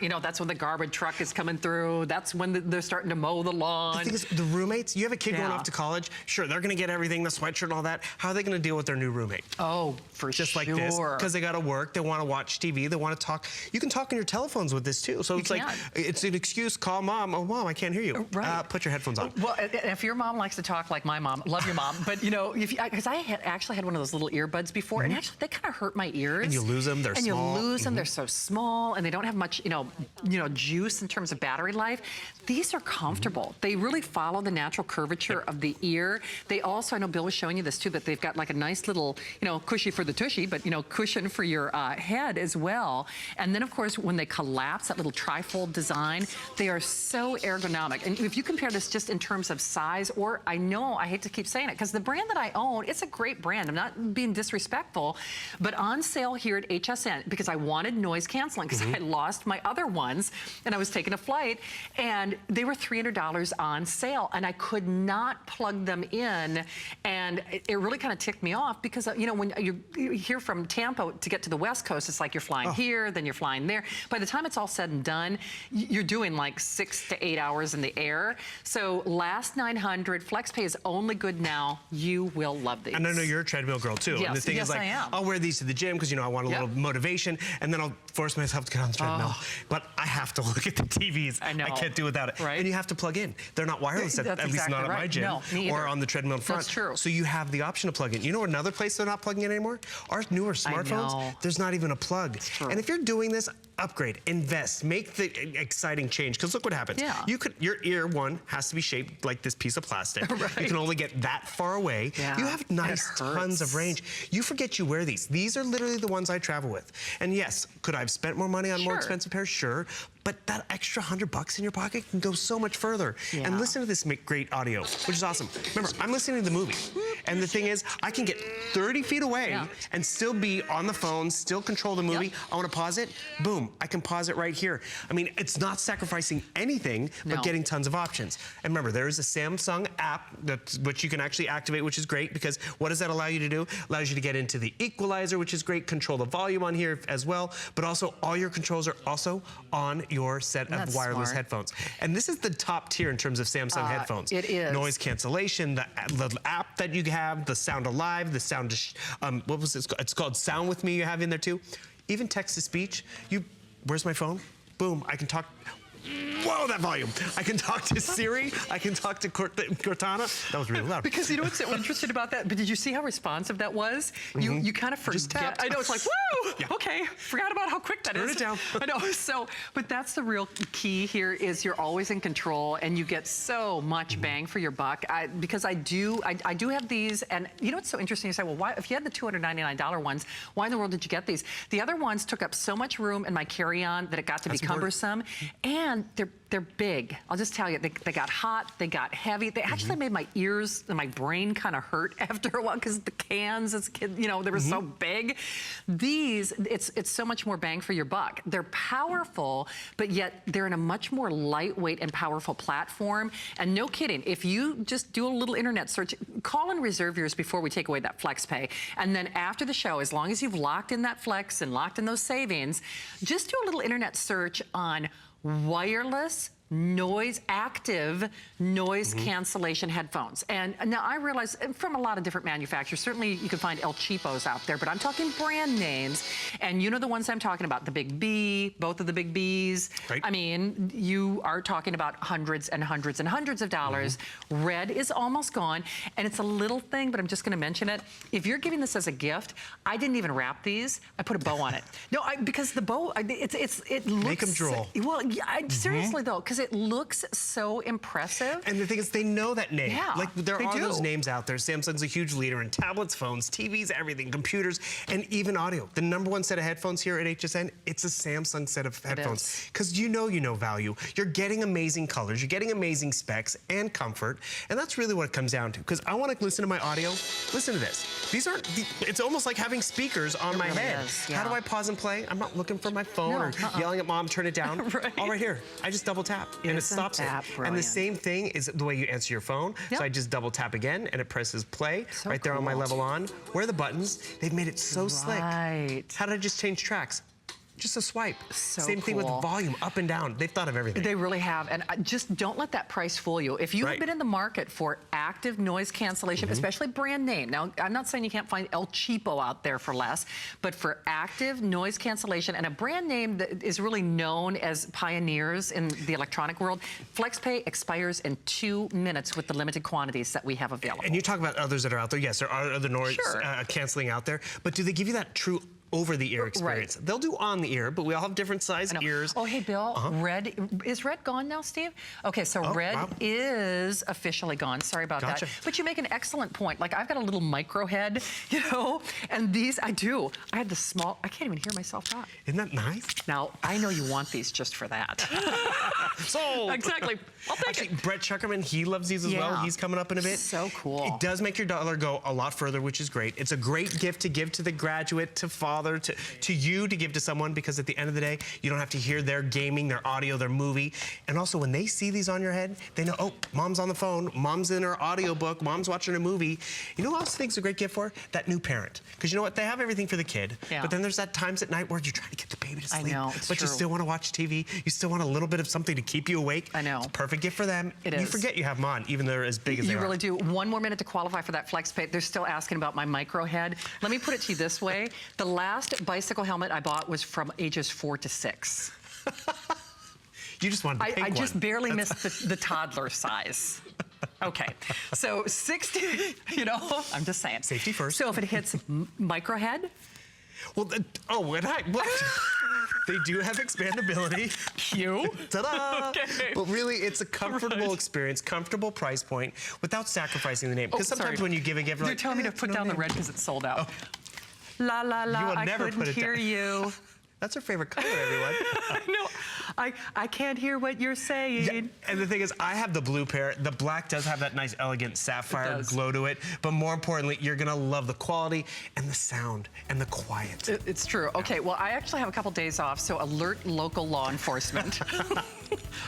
B: you know, that's when the garbage truck is coming through. That's when they're starting to mow the lawn.
H: The thing is, the roommates, you have a kid going off to college, sure, they're gonna get everything, the sweatshirt and all that. How are they gonna deal with their new roommate?
B: Oh, for
H: Just like this, because they gotta work, they wanna watch TV, they wanna talk. You can talk on your telephones with this too. So it's like, it's an excuse, call mom. Oh, mom, I can't hear you. Put your headphones on.
B: Well, if your mom likes to talk like my mom, love your mom, but you know, because I actually had one of those little earbuds before, and actually they kind of hurt my ears.
H: And you lose them, they're small.
B: And you lose them, they're so small, and they don't have much, you know, juice in terms of battery life. These are comfortable. They really follow the natural curvature of the ear. They also, I know Bill was showing you this too, but they've got like a nice little, you know, cushy for the tushy, but you know, cushion for your head as well. And then of course, when they collapse, that little trifold design, they are so ergonomic. And if you compare this just in terms of size, or I know, I hate to keep saying it, because the brand that I own, it's a great brand. I'm not being disrespectful, but on sale here at HSN, because I wanted noise canceling, because I lost my other ones, and I was taking a flight, and they were $300 on sale, and I could not plug them in, and it really kind of ticked me off, because you know, when you hear from Tampa to get to the West Coast, it's like you're flying here, then you're flying there. By the time it's all said and done, you're doing like 6 to 8 hours in the air. So last 900, FlexPay is only good now. You will love these.
H: And I know you're a treadmill girl too.
B: Yes,
H: and the thing is, like, I'll wear these to the gym because, you know, I want a little motivation, and then I'll force myself to get on the treadmill. But I have to look at the TVs. I know. I can't do without it. And you have to plug in. They're not wireless, at least not at my gym, or on the treadmill in front.
B: That's true.
H: So you have the option to plug in. You know another place they're not plugging in anymore? Our newer smartphones, there's not even a plug. And if you're doing this, upgrade, invest, make the exciting change. Because look what happens.
B: Yeah.
H: Your ear one has to be shaped like this piece of plastic.
B: Right.
H: You can only get that far away.
B: Yeah.
H: You have nice tons of range. You forget you wear these. These are literally the ones I travel with. And yes, could I have spent more money on more expensive pairs? Sure. But that extra $100 in your pocket can go so much further.
B: Yeah.
H: And listen to this great audio, which is awesome. Remember, I'm listening to the movie. And the thing is, I can get 30 feet away and still be on the phone, still control the movie. I want to pause it. Boom, I can pause it right here. I mean, it's not sacrificing anything, but getting tons of options. And remember, there is a Samsung app which you can actually activate, which is great, because what does that allow you to do? Allows you to get into the equalizer, which is great, control the volume on here as well, but also all your controls are also on your set of wireless headphones. And this is the top tier in terms of Samsung headphones.
B: It is.
H: Noise cancellation, the app that you have, the Sound Alive, the Sound, what was it? It's called Sound With Me you have in there too. Even text-to-speech, where's my phone? Boom, I can talk. Whoa, that volume. I can talk to Siri. I can talk to Cortana. That was really loud.
B: Because you know what's so interesting about that? But did you see how responsive that was? You kind of forget. I know, it's like, woo! Yeah. Okay, forgot about how quick that is.
H: Turn it down.
B: I know, so, but that's the real key here is you're always in control and you get so much bang for your buck. Because I do have these, and you know what's so interesting? You say, well, why, if you had the $299 ones, why in the world did you get these? The other ones took up so much room in my carry-on that it got to be cumbersome. And they're big. I'll just tell you, they got hot, they got heavy. They actually made my ears and my brain kind of hurt after a while because the cans as a kid, you know, they were so big. These, it's so much more bang for your buck. They're powerful, but yet they're in a much more lightweight and powerful platform. And no kidding, if you just do a little internet search, call and reserve yours before we take away that flex pay. And then after the show, as long as you've locked in that flex and locked in those savings, just do a little internet search on wireless active noise cancellation headphones. And now I realize from a lot of different manufacturers, certainly you can find El Cheapos out there, but I'm talking brand names. And you know the ones I'm talking about, the Big B, both of the Big Bs. Right. I mean, you are talking about hundreds and hundreds and hundreds of dollars. Red is almost gone. And it's a little thing, but I'm just gonna mention it. If you're giving this as a gift, I didn't even wrap these. I put a bow on it. No, because the bow, it looks—
H: Make them drool.
B: Well, yeah, seriously though, because it looks so impressive.
H: And the thing is, they know that name.
B: Yeah,
H: like there are those names out there. Samsung's a huge leader in tablets, phones, TVs, everything, computers, and even audio. The #1 set of headphones here at HSN, it's a Samsung set of headphones. Because you know value. You're getting amazing colors, you're getting amazing specs and comfort, and that's really what it comes down to. Because I want to listen to my audio. Listen to this. These aren't, it's almost like having speakers on my head. How do I pause and play? I'm not looking for my phone or yelling at mom, turn it down. All right here. I just double tap. And it stops it. And the same thing is the way you answer your phone. So I just double tap again and it presses play right there on my level on. Where are the buttons? They've made it so slick. How did I just change tracks? Just a swipe. Same thing with volume, up and down. They've thought of everything.
B: They really have, and just don't let that price fool you. If you have been in the market for active noise cancellation, especially brand name, now I'm not saying you can't find El Cheapo out there for less, but for active noise cancellation and a brand name that is really known as pioneers in the electronic world, FlexPay expires in 2 minutes with the limited quantities that we have available.
H: And you talk about others that are out there. Yes, there are other noise canceling out there, but do they give you that true over-the-ear experience? They'll do on-the-ear, but we all have different size ears.
B: Oh, hey, Bill, red, is red gone now, Steve? Okay, so red is officially gone. Sorry about that. But you make an excellent point. Like, I've got a little micro head, you know, and these, I do. I had the small, I can't even hear myself talk.
H: Isn't that nice?
B: Now, I know you want these just for that.
H: Sold.
B: Exactly. I'll take it.
H: Brett Chuckerman, he loves these as well. He's coming up in a bit.
B: So cool.
H: It does make your dollar go a lot further, which is great. It's a great gift to give to the graduate, to father, to you to give to someone, because at the end of the day, you don't have to hear their gaming, their audio, their movie. And also, when they see these on your head, they know, oh, mom's on the phone, mom's in her audiobook, mom's watching a movie. You know what else I think is a great gift for? That new parent. Because you know what? They have everything for the kid. But then there's that times at night where you're trying to get the baby to sleep.
B: I know, it's
H: but
B: true.
H: you still want to watch TV. You still want a little bit of something to keep you awake.
B: I know.
H: It's a perfect gift for them.
B: It
H: You
B: is.
H: forget you have them on, even though they're as big as they are.
B: You really do. One more minute to qualify for that FlexPay. They're still asking about my micro head. Let me put it to you this way. The last bicycle helmet I bought was from ages 4 to 6.
H: You just wanted the pink one.
B: I just barely missed the toddler size. Okay, so 60, you know, I'm just saying.
H: Safety first.
B: So if it hits micro head,
H: Well, what? They do have expandability.
B: Cute.
H: Ta-da!
B: Okay.
H: But really, it's a comfortable experience, comfortable price point, without sacrificing the name. Because sometimes when you give a gift,
B: they're telling me to put down the red because it's sold out.
H: Oh.
B: La la la,
H: You will
B: I
H: never
B: couldn't
H: put it
B: hear
H: down.
B: you.
H: That's her favorite color, everyone.
B: No, I can't hear what you're saying.
H: Yeah, and the thing is, I have the blue pair. The black does have that nice, elegant sapphire glow to it. But more importantly, you're gonna love the quality and the sound and the quiet.
B: It's true. Okay, well, I actually have a couple days off, so alert local law enforcement.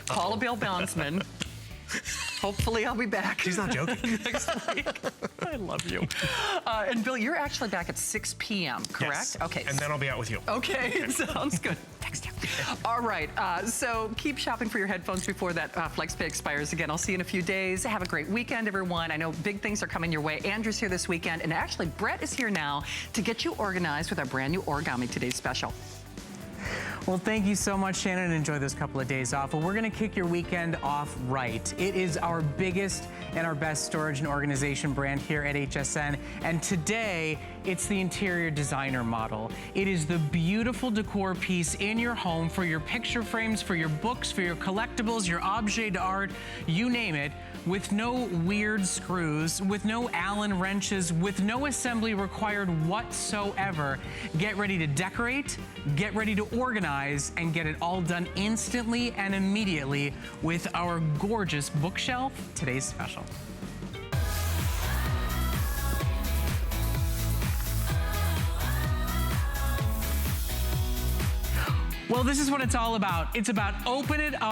B: Call a bail bondsman. Hopefully I'll be back.
H: She's not joking.
B: Next week. I love you. And Bill, you're actually back at 6 p.m., correct?
H: Yes.
B: Okay.
H: And then I'll be out with you.
B: Okay, sounds good. Text you. All right, so keep shopping for your headphones before that FlexPay expires again. I'll see you in a few days. Have a great weekend, everyone. I know big things are coming your way. Andrew's here this weekend, and actually Brett is here now to get you organized with our brand new Origami Today's Special.
I: Well, thank you so much, Shannon, and enjoy this couple of days off. Well, we're going to kick your weekend off right. It is our biggest and our best storage and organization brand here at HSN, and today it's the interior designer model. It is the beautiful decor piece in your home for your picture frames, for your books, for your collectibles, your objet d'art, you name it, with no weird screws, with no Allen wrenches, with no assembly required whatsoever. Get ready to decorate, get ready to organize, and get it all done instantly and immediately with our gorgeous bookshelf Today's Special. Well, this is what it's all about. It's about open it up.